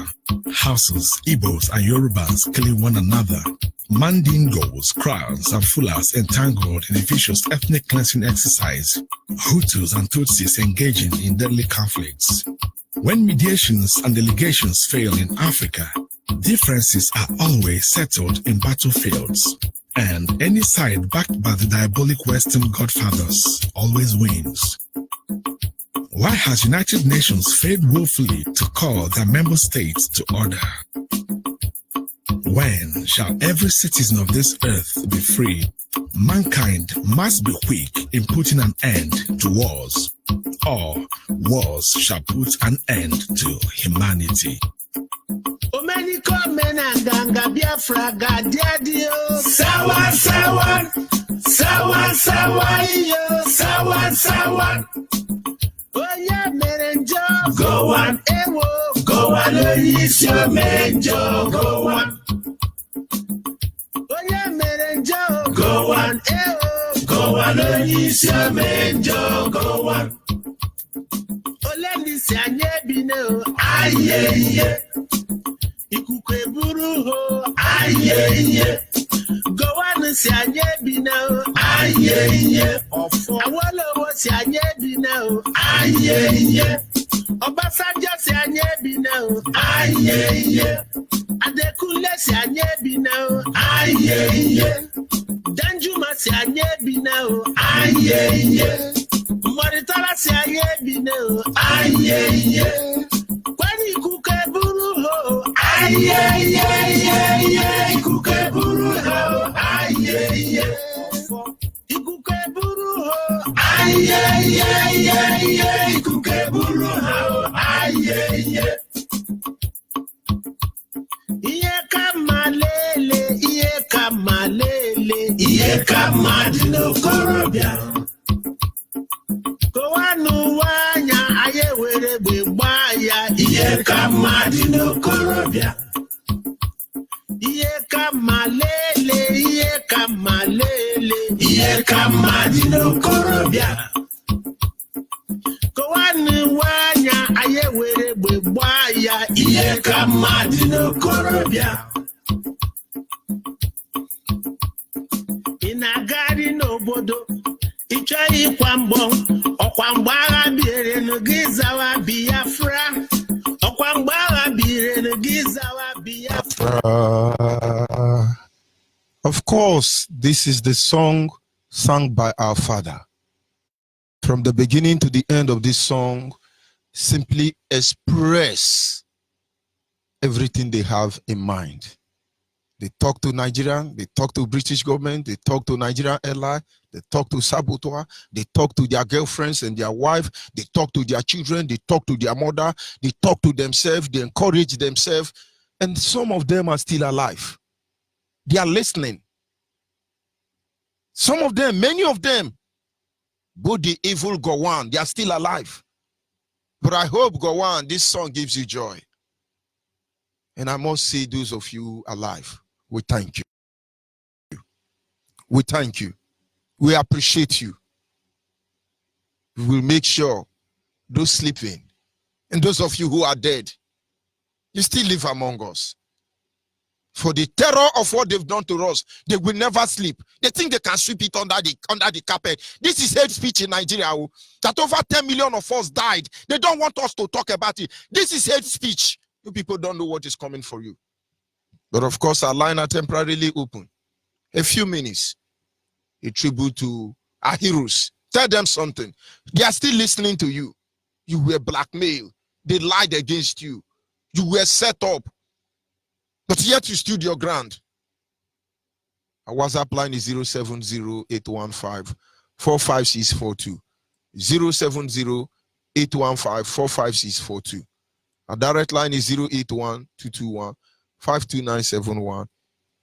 Hausas, Igbos, and Yorubas killing one another. Mandingos, Krans, and Fulas entangled in a vicious ethnic cleansing exercise. Hutus and Tutsis engaging in deadly conflicts. When mediations and delegations fail in Africa, differences are always settled in battlefields, and any side backed by the diabolic Western godfathers always wins. Why has United Nations failed woefully to call their member states to order? When shall every citizen of this earth be free? Mankind must be quick in putting an end to wars, or wars shall put an end to humanity. Omeniko menanganga Biafra gadiadio. Sawa sawa, sawa sawa yo, sawa sawa. Oye merenjo, go on, ewo, go on, oyisio merenjo, go on. Oye merenjo, go on, ewo, go on, oyisio merenjo, go on. Olemi si anye bine, ayeye. Ikuku eburu ho, ayeye. Gowanu si anye bina o, ayeye. Awolowo si anye bina o, ayeye. Obasanjo si anye bina o, ayeye. Adekunle si anye bina o, ayeye. Danjuma si anye bina o, ayeye. Moritara si anye bina o, ayeye. Kwani ikuku eburu ho, ayeye, ikuku eburu ho, ayeye. Ikuku eburu ho, ayeye, ikuku eburu ho, ayeye. Iye kama lele, iye kama lele, iye kama dinokorobia. Kowanu wanya aye were gbaya, iye kama dinokorobia. Iye kama lele, iye kama lele, iye kama dinokorobia. Kowanu wanya aye were gbaya, iye kama dinokorobia. Inagari n'obodo, icho ikwa mbọ, ọkwa mgbe agha biere n'gizawa Biafra. Ọkwa mgbe agha biere n'gizawa Biafra. Of course, this is the song sung by our father. From the beginning to the end of this song, simply express everything they have in mind. They talk to Nigerian, they talk to British government, they talk to Nigerian airline, they talk to saboteur, they talk to their girlfriends and their wife, they talk to their children, they talk to their mother, they talk to themselves, they encourage themselves, and some of them are still alive. They are listening. Some of them, many of them, both the evil Gowon, they are still alive. But I hope, Gowon, this song gives you joy. And I must say, those of you alive, we thank you. We thank you. We appreciate you. We will make sure those sleeping and those of you who are dead, you still live among us. For the terror of what they've done to us, they will never sleep. They think they can sweep it under the carpet. This is hate speech in Nigeria. That over 10 million of us died. They don't want us to talk about it. This is hate speech. You people don't know what is coming for you. But of course, our line are temporarily open. A few minutes. A tribute to our heroes. Tell them something. They are still listening to you. You were blackmailed. They lied against you. You were set up. But yet you stood your ground. Our WhatsApp line is 070-815-45642. 070-815-45642. Our direct line is 081-221-52971.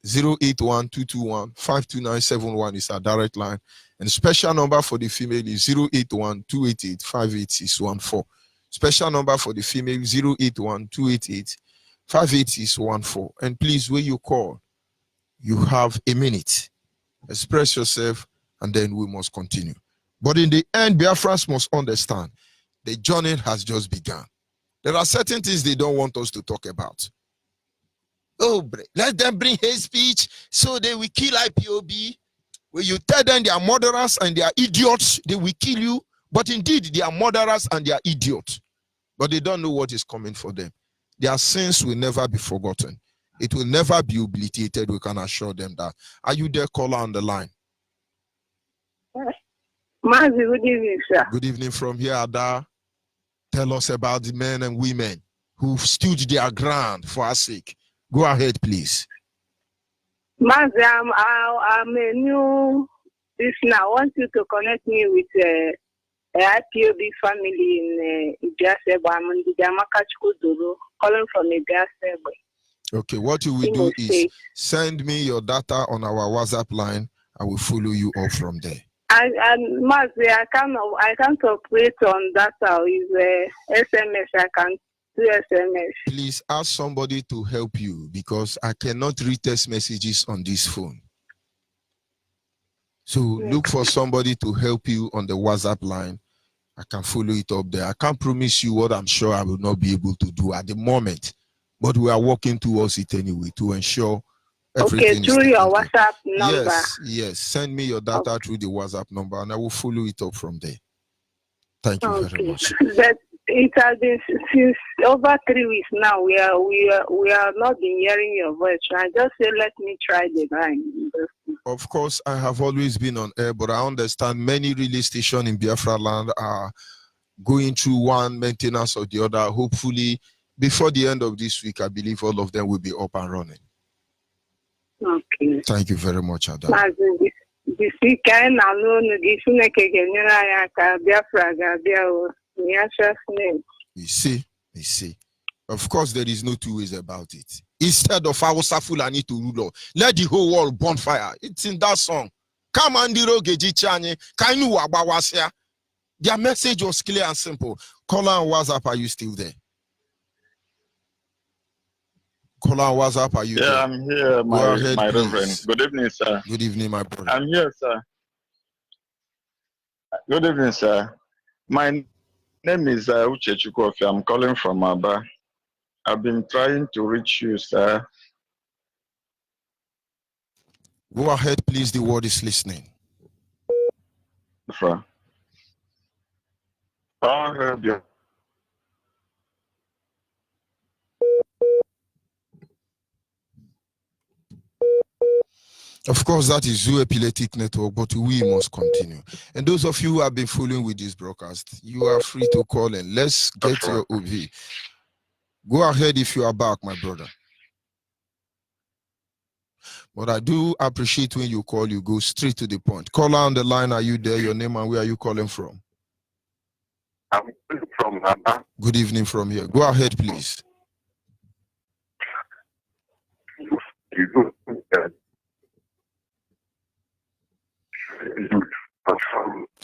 081-221-52971 is our direct line. And special number for the female is 081-288-58614. Special number for the female 081-288-58614. And please, when you call, you have a minute. Express yourself, and then we must continue. But in the end, Biafrans must understand the journey has just begun. There are certain things they don't want us to talk about. Oh, let them bring hate speech so they will kill IPOB. When you tell them they are murderers and they are idiots, they will kill you. But indeed, they are murderers and they are idiots. But they don't know what is coming for them. Their sins will never be forgotten. It will never be obliterated. We can assure them that. Are you there, caller on the line? Mazi, good evening, sir. Good evening from here, Ada. Tell us about the men and women who stood their ground for our sake. Go ahead, please. Mazi, I'm a new listener. I want you to connect me with a IPOB family in Ibiasebe. I'm in the Jamakachukuduru, calling from Ibiasebe. Okay, what you will do is send me your data on our WhatsApp line. I will follow you up from there. Mazi, I can't operate on data with SMS. I can do SMS. Please ask somebody to help you because I cannot read text messages on this phone. So look for somebody to help you on the WhatsApp line. I can follow it up there. I can't promise you what I'm sure I will not be able to do at the moment, but we are working towards it anyway to ensure everything. Okay, through your WhatsApp number. Yes. Send me your data through the WhatsApp number, and I will follow it up from there. Thank you very much. But it has been since over 3 weeks now. We are not been hearing your voice. I just say let me try the line. Of course, I have always been on air, but I understand many relay stations in Biafra land are going through one maintenance or the other. Hopefully, before the end of this week, I believe all of them will be up and running. Okay. Thank you very much, Ada. This weekend, I know You see. Of course, there is no two ways about it. Instead of Hausa Fulani to rule, let the whole world burn fire. It's in that song. Come on, their message was clear and simple. Caller on WhatsApp, are you still there? Caller on WhatsApp, are you there? Yeah, I'm here, my reverend. Good evening, sir. Good evening, my brother. I'm here, sir. Good evening, sir. My name is Uche Chukofi. I'm calling from Aba. I've been trying to reach you, sir. Go ahead, please. The word is listening. Of course, that is Zoo Epileptic Network, but we must continue. And those of you who have been following with this broadcast, you are free to call in. Let's get your OV. Go ahead if you are back, my brother. But I do appreciate when you call, you go straight to the point. Caller on the line, are you there? Your name and where are you calling from? I'm from Aba. Good evening from here. Go ahead, please.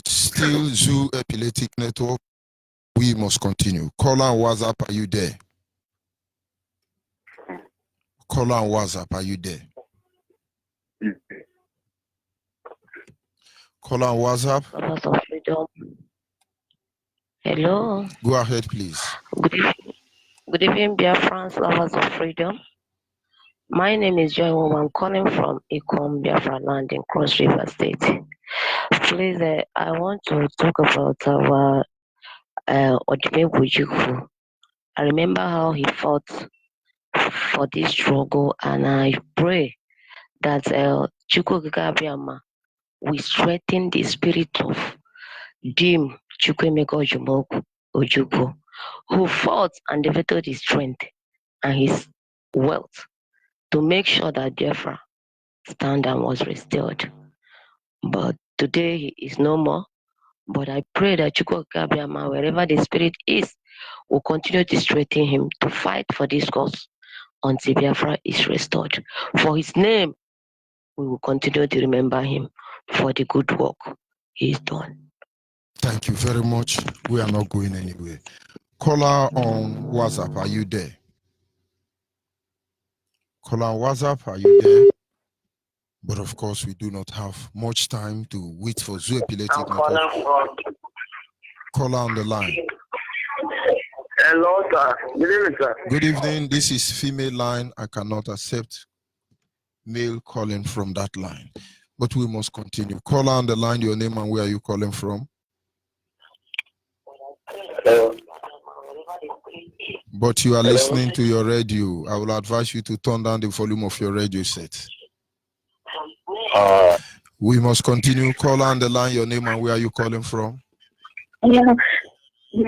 Still Zoo Epileptic Network. We must continue. Caller on WhatsApp, are you there? Caller on WhatsApp, are you there? Caller on WhatsApp. Hello. Go ahead, please. Good evening, Biafrans, lovers of freedom. My name is Joy Woman. I'm calling from Ikom, Biafra land in Cross River State. Please, I want to talk about our Onyibe. I remember how he fought for this struggle, and I pray that Chukwukabiyama will strengthen the spirit of Dim Chukwemeka Ojukwu, who fought and devoted his strength and his wealth to make sure that Biafra standard was restored. But today he is no more. But I pray that Chukwukabiyama, wherever the spirit is, will continue to strengthen him to fight for this cause until Biafra is restored. For his name, we will continue to remember him for the good work he's done. Thank you very much. We are not going anywhere. Caller on WhatsApp, are you there? Caller on WhatsApp, are you there? But of course, we do not have much time to wait for Zoo Epileptic Network. Caller on the line. Hello, sir. Good evening, sir. Good evening. This is female line. I cannot accept male calling from that line. But we must continue. Caller on the line, your name and where are you calling from? Hello. But you are listening to your radio. I will advise you to turn down the volume of your radio set. We must continue. Caller on the line, your name and where are you calling from? Yeah. Good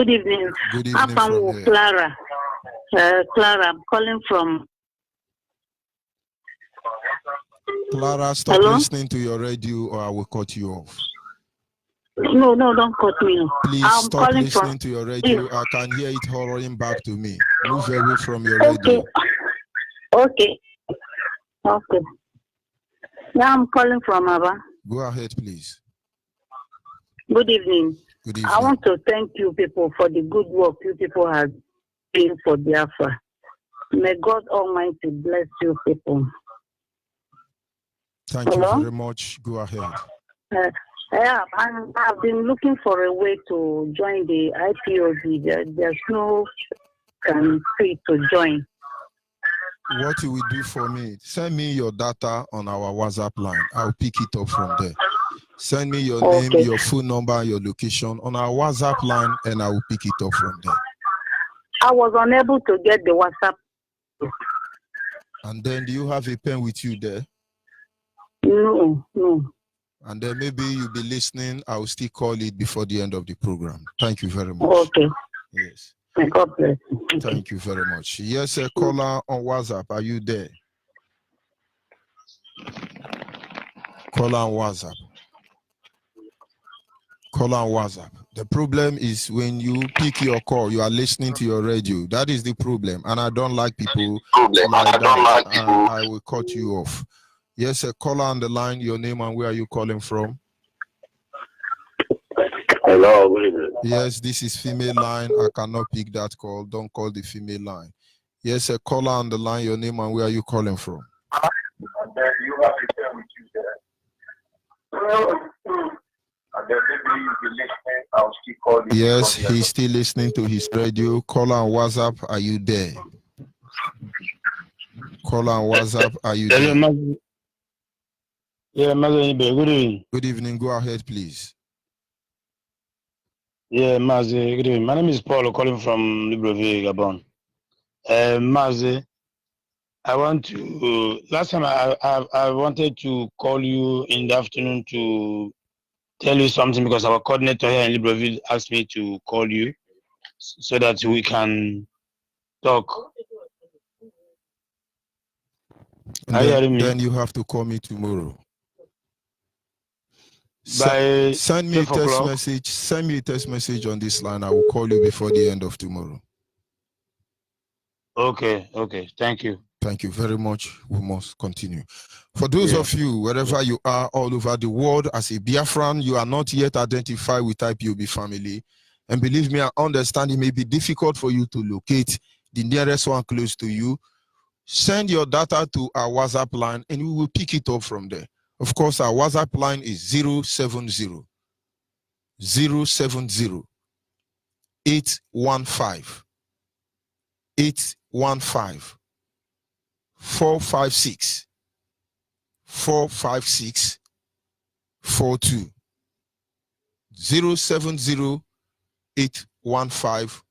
evening. Good evening I'm from here. Clara. Clara, I'm calling from. Clara, stop Hello? listening to your radio or I will cut you off. No, don't cut me off. Please I'm stop calling listening from. to your radio. I can hear it hollering back to me. Move away from your radio. Okay. Yeah, I'm calling from Aba. Go ahead, please. Good evening. Good evening. I want to thank you people for the good work you people have done for Biafra. May God Almighty bless you people. Thank you very much. Go ahead. Yeah, I've been looking for a way to join the IPOB. There's no fee to join. What you will do for me, send me your data on our WhatsApp line. I'll pick it up from there. Send me your name, your phone number, your location on our WhatsApp line, and I will pick it up from there. I was unable to get the WhatsApp. And then do you have a pen with you there? No. And then maybe you'll be listening. I'll still call it before the end of the program. Thank you very much. Okay. Yes. God bless you. Thank you very much. Yes, a caller on WhatsApp. Are you there? Caller on WhatsApp. Caller on WhatsApp. The problem is when you pick your call, you are listening to your radio. That is the problem. And I don't like people like that. I will cut you off. Yes, a caller on the line. Your name and where are you calling from? Hello, good evening. Yes, this is female line. I cannot pick that call. Don't call the female line. Yes, a caller on the line. Your name and where are you calling from? You have a pen with you there. And then maybe you'll be listening. I'll still call you. Yes, he's still listening to his radio. Caller on WhatsApp. Are you there? Caller on WhatsApp. Are you there? Yeah, Onyibe, good evening. Good evening. Go ahead, please. Yeah, Mazi, good evening. My name is Paul, calling from Libreville, Gabon. Mazi, I want to. Last time I wanted to call you in the afternoon to tell you something because our coordinator here in Libreville asked me to call you so that we can talk. Then you have to call me tomorrow. Send me a text message. Send me a text message on this line. I will call you before the end of tomorrow. Okay. Thank you. Thank you very much. We must continue. For those of you, wherever you are all over the world, as a Biafran, you are not yet identified with IPOB family. And believe me, I understand it may be difficult for you to locate the nearest one close to you. Send your data to our WhatsApp line and we will pick it up from there. Of course, our WhatsApp line is 070 815 456 42 070 815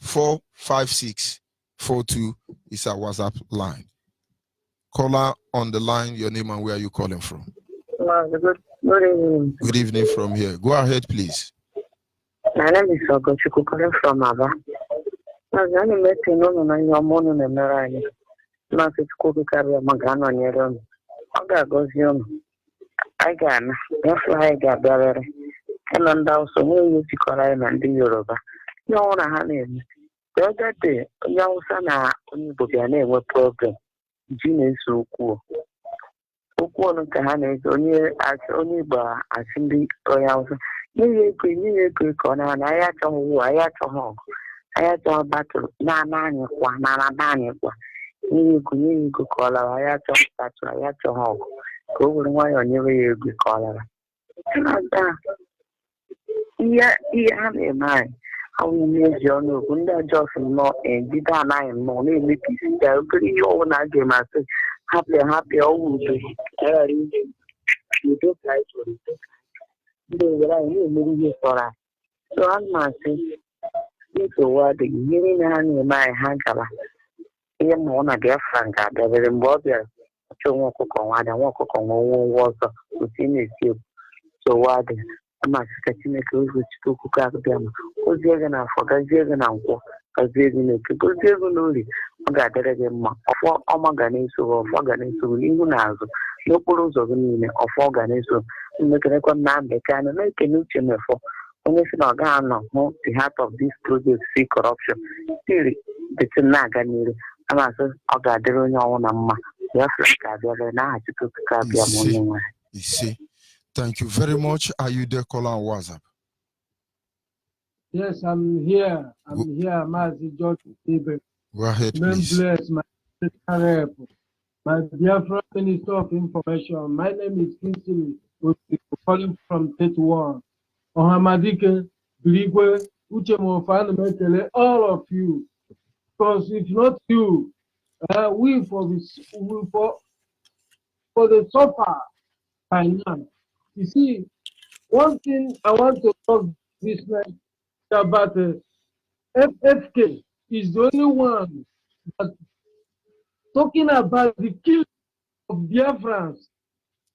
45642 is our WhatsApp line. Caller on the line, your name and where are you calling from? Good evening. Good evening from here. Go ahead, please. My name is Ogochukwu, calling from Aba. I was only making no your morning and Mariah. Not at school to carry a magan on your own. I goes young. I can, I got better. And on down so who you call I and the Yoruba. No one a honey. The other day, young son, Onyibe what problem. Genius so cool. Okwu nke ha na-eji onye Igbo asị ndị ọya ọzọ nye ego ka ọ na-ana anyị achọghị anyị achọghị ọgụ anyị achọghị batụrụ na-ana anyị kwa na-ana anyị kwa nye ego ka ọ lara anyị achọghị batụrụ anyị achọghị ọgụ ka o were nwayọọ nyere ya ego ka ọ lara ihe ha na-eme anyị awụ na-eji ọnụ okwu ndị ọjọọ si nnọọ ebido anaghị nnọọ na-emebi isi ndị obere ihe ọbụla a ga-eme asị happy always. You don't like it. They were really for us. So I'm not saying this word, you know, my handler. Here, Mona BIAFRAN, there were embodied. So, walk on water within a so what I'm not sketching a close which took them. Who's there and I forgot there and I walk. Because they're only gathered them of organization of organization, even as no pulls of organization, make a record man, they can make a new channel for only organ the heart of this project see corruption. Still, it's a nagan. I'm as a gathering on a ma. You see, thank you very much. Are you there, caller on WhatsApp? Yes, I'm here. Mazi George Onyibe. Go ahead, please. Bless my Biafra Minister of Information. My name is Kinsley, calling from 31. Ohamadike, Birigwe, Uchemofan, Metele, all of you. Because if not you, we for the suffer by now. You see, one thing I want to talk this night about FFK is the only one that talking about the killing of Biafrans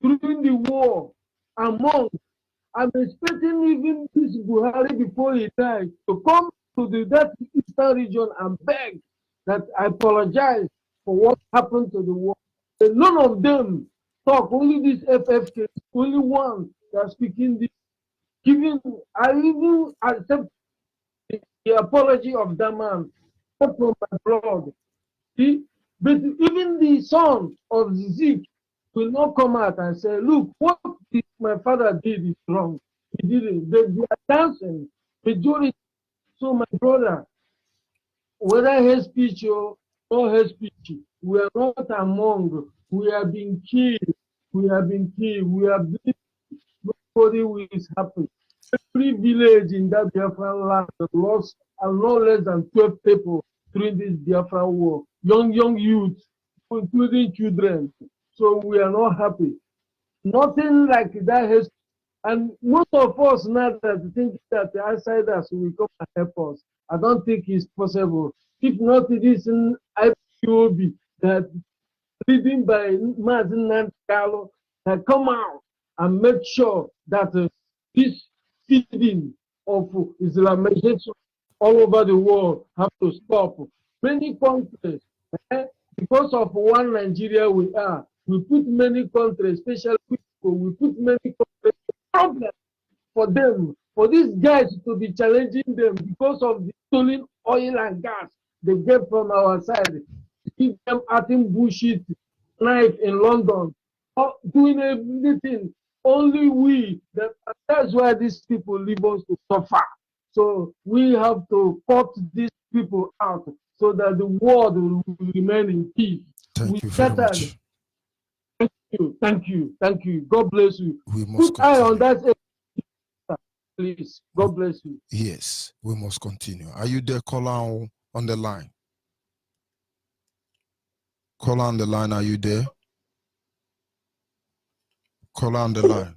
during the war among. I'm expecting even this Buhari before he died to come to that eastern region and beg that I apologize for what happened to the war. And none of them talk. Only this FFK, only one that speaking this. I even accept the apology of that man, not from my blood. See? But even the son of Zeke will not come out and say, look, what my father did is wrong. He didn't. They are dancing, majority. So my brother, whether hate speech or no hate speech, we are not among. We are being killed. We have been killed. We have been, nobody will happen. Every village in that Biafran land lost no less than 12 people during this Biafran war. Young youth, including children. So we are not happy. Nothing like that has, and most of us now that think that the outsiders will come and help us. I don't think it's possible. If not, it is an IPOB that leading by Mazin Carlo that come out and make sure that this feeding of Islamization all over the world have to stop. Many countries, because of one Nigeria we are, we put many countries, especially people, we put many countries problems for them, for these guys to be challenging them because of the stolen oil and gas they get from our side. Keep them acting bullshit, knife in London, doing everything. Only we, that's why these people leave us to suffer. So we have to cut these people out so that the world will remain in peace. Thank you very much. Thank you. God bless you. We must put eye on that, please. God bless you. Yes, we must continue. Are you there, caller on the line? Caller on the line, are you there? Caller on the line.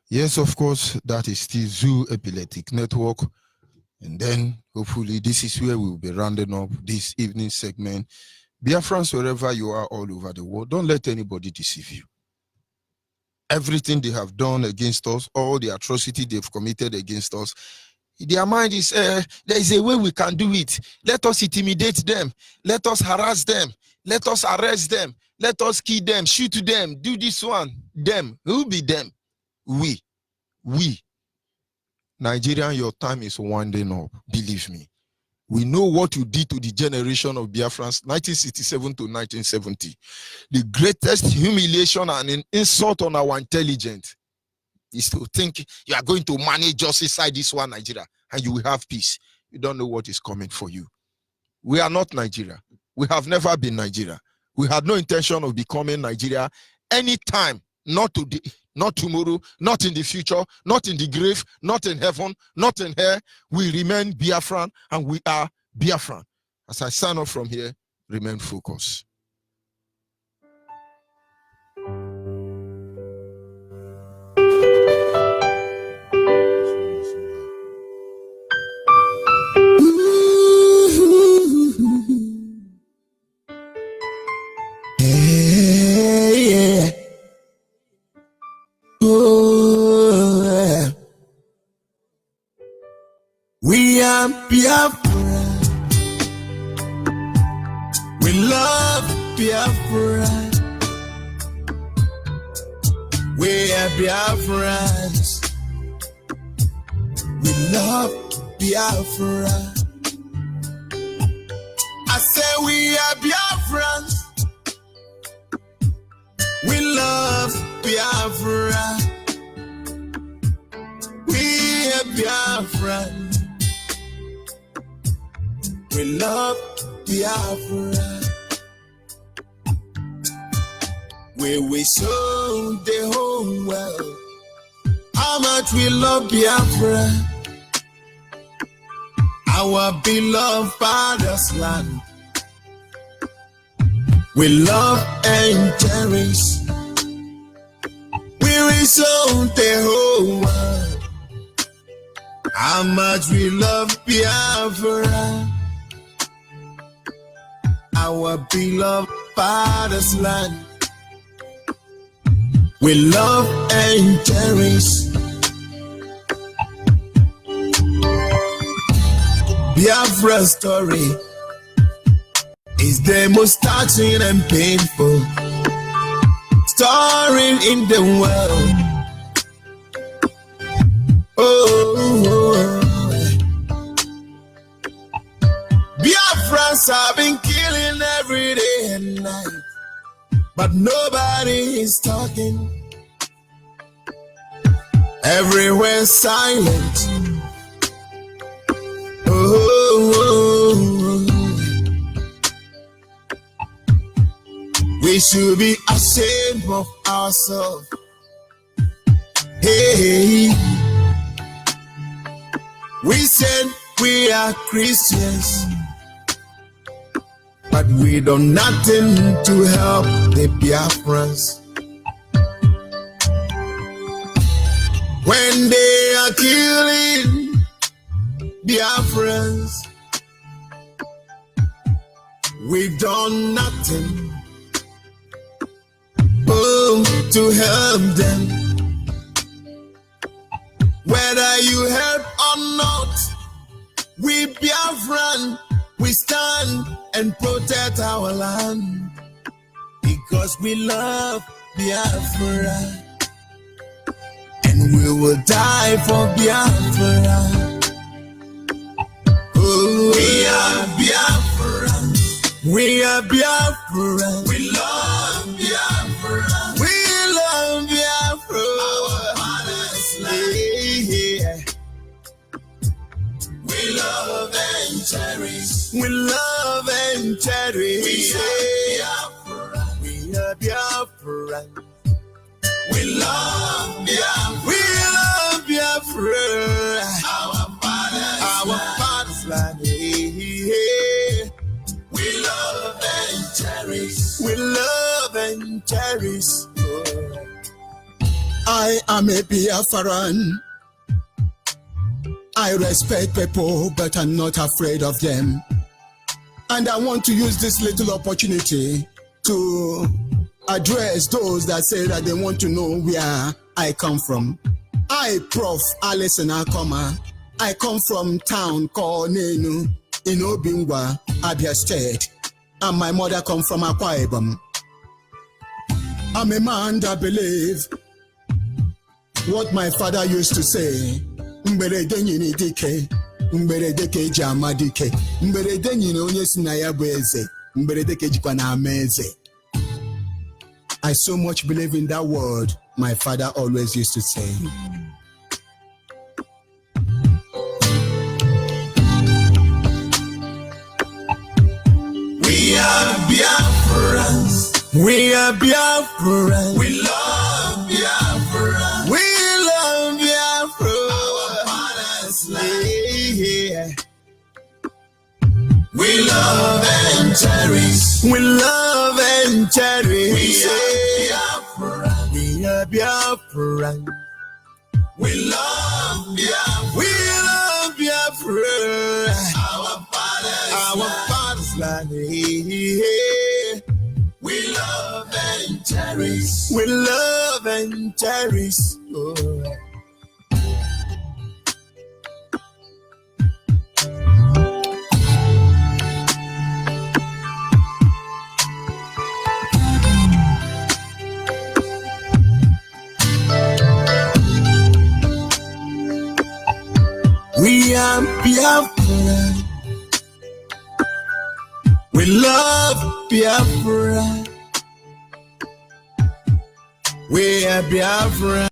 Yes, of course, that is still Zoo Epileptic Network. And then hopefully this is where we will be rounding up this evening segment. Biafrans, wherever you are all over the world, don't let anybody deceive you. Everything they have done against us, all the atrocity they've committed against us, their mind is, there is a way we can do it. Let us intimidate them. Let us harass them. Let us arrest them. Let us kill them, shoot them, do this one. Them. Who be them? We. Nigerian, your time is winding up. Believe me. We know what you did to the generation of Biafrans, 1967 to 1970. The greatest humiliation and an insult on our intelligence is to think you are going to manage just inside this one Nigeria and you will have peace. You don't know what is coming for you. We are not Nigeria. We have never been Nigeria. We had no intention of becoming Nigeria anytime, not today, not tomorrow, not in the future, not in the grave, not in heaven, not in hell. We remain Biafran and we are Biafran. As I sign off from here, remain focused. Yeah. Oh, we are Biafra. We love Biafra. We are Biafrans. We love Biafra. I say we are Biafrans. We love Biafra. We are Biafra. We love Biafra. We show the whole world how much we love Biafra, our beloved father's land. We love and cherish. We show the whole world how much we love Biafra, our beloved father's land. We love and cherish. Biafra's story is the most touching and painful story in the world. Biafrans have been killing every day and night, but nobody is talking. Everywhere silent. We should be ashamed of ourselves. Hey, we said we are Christians, but we do nothing to help the Biafrans. When they are killing Biafrans, we've done nothing to help them. Whether you help or not, we Biafran, we stand and protect our land because we love Biafra. And we will die for Biafra. Oh, we are Biafra. We are Biafra. We love Biafra. We love Biafra. Our father's land. Yeah. We love and cherish. We love and cherish. We are Biafra. We are Biafra. We love Biafra. We love Biafra. Our father's land. Yeah. We love and cherish. We love and cherish I am a Biafran. I respect people, but I'm not afraid of them. And I want to use this little opportunity to address those that say that they want to know where I come from. I, Prof. Alison Akoma, I come from town called Nenu in Obingwa, Abia State. And my mother come from Akwa Ibom. I'm a man that believe what my father used to say. Mberede nyini dike, mberede ke jama dike, mberede nyini onye si na ya bụ eze, mberede ke jikwa na ama eze. I so much believe in that word my father always used to say. We are Biafrans. We are Biafra. We love Biafra. We love Biafra. Our father's land. Yeah. We love and cherish. We love and cherish. We are Biafra. We are Biafra. We love Biafra. We love Biafra. Our father's land. Yeah. We love and cherish. We love and cherish. Oh. We are Biafra. We love Biafra. We are Biafra.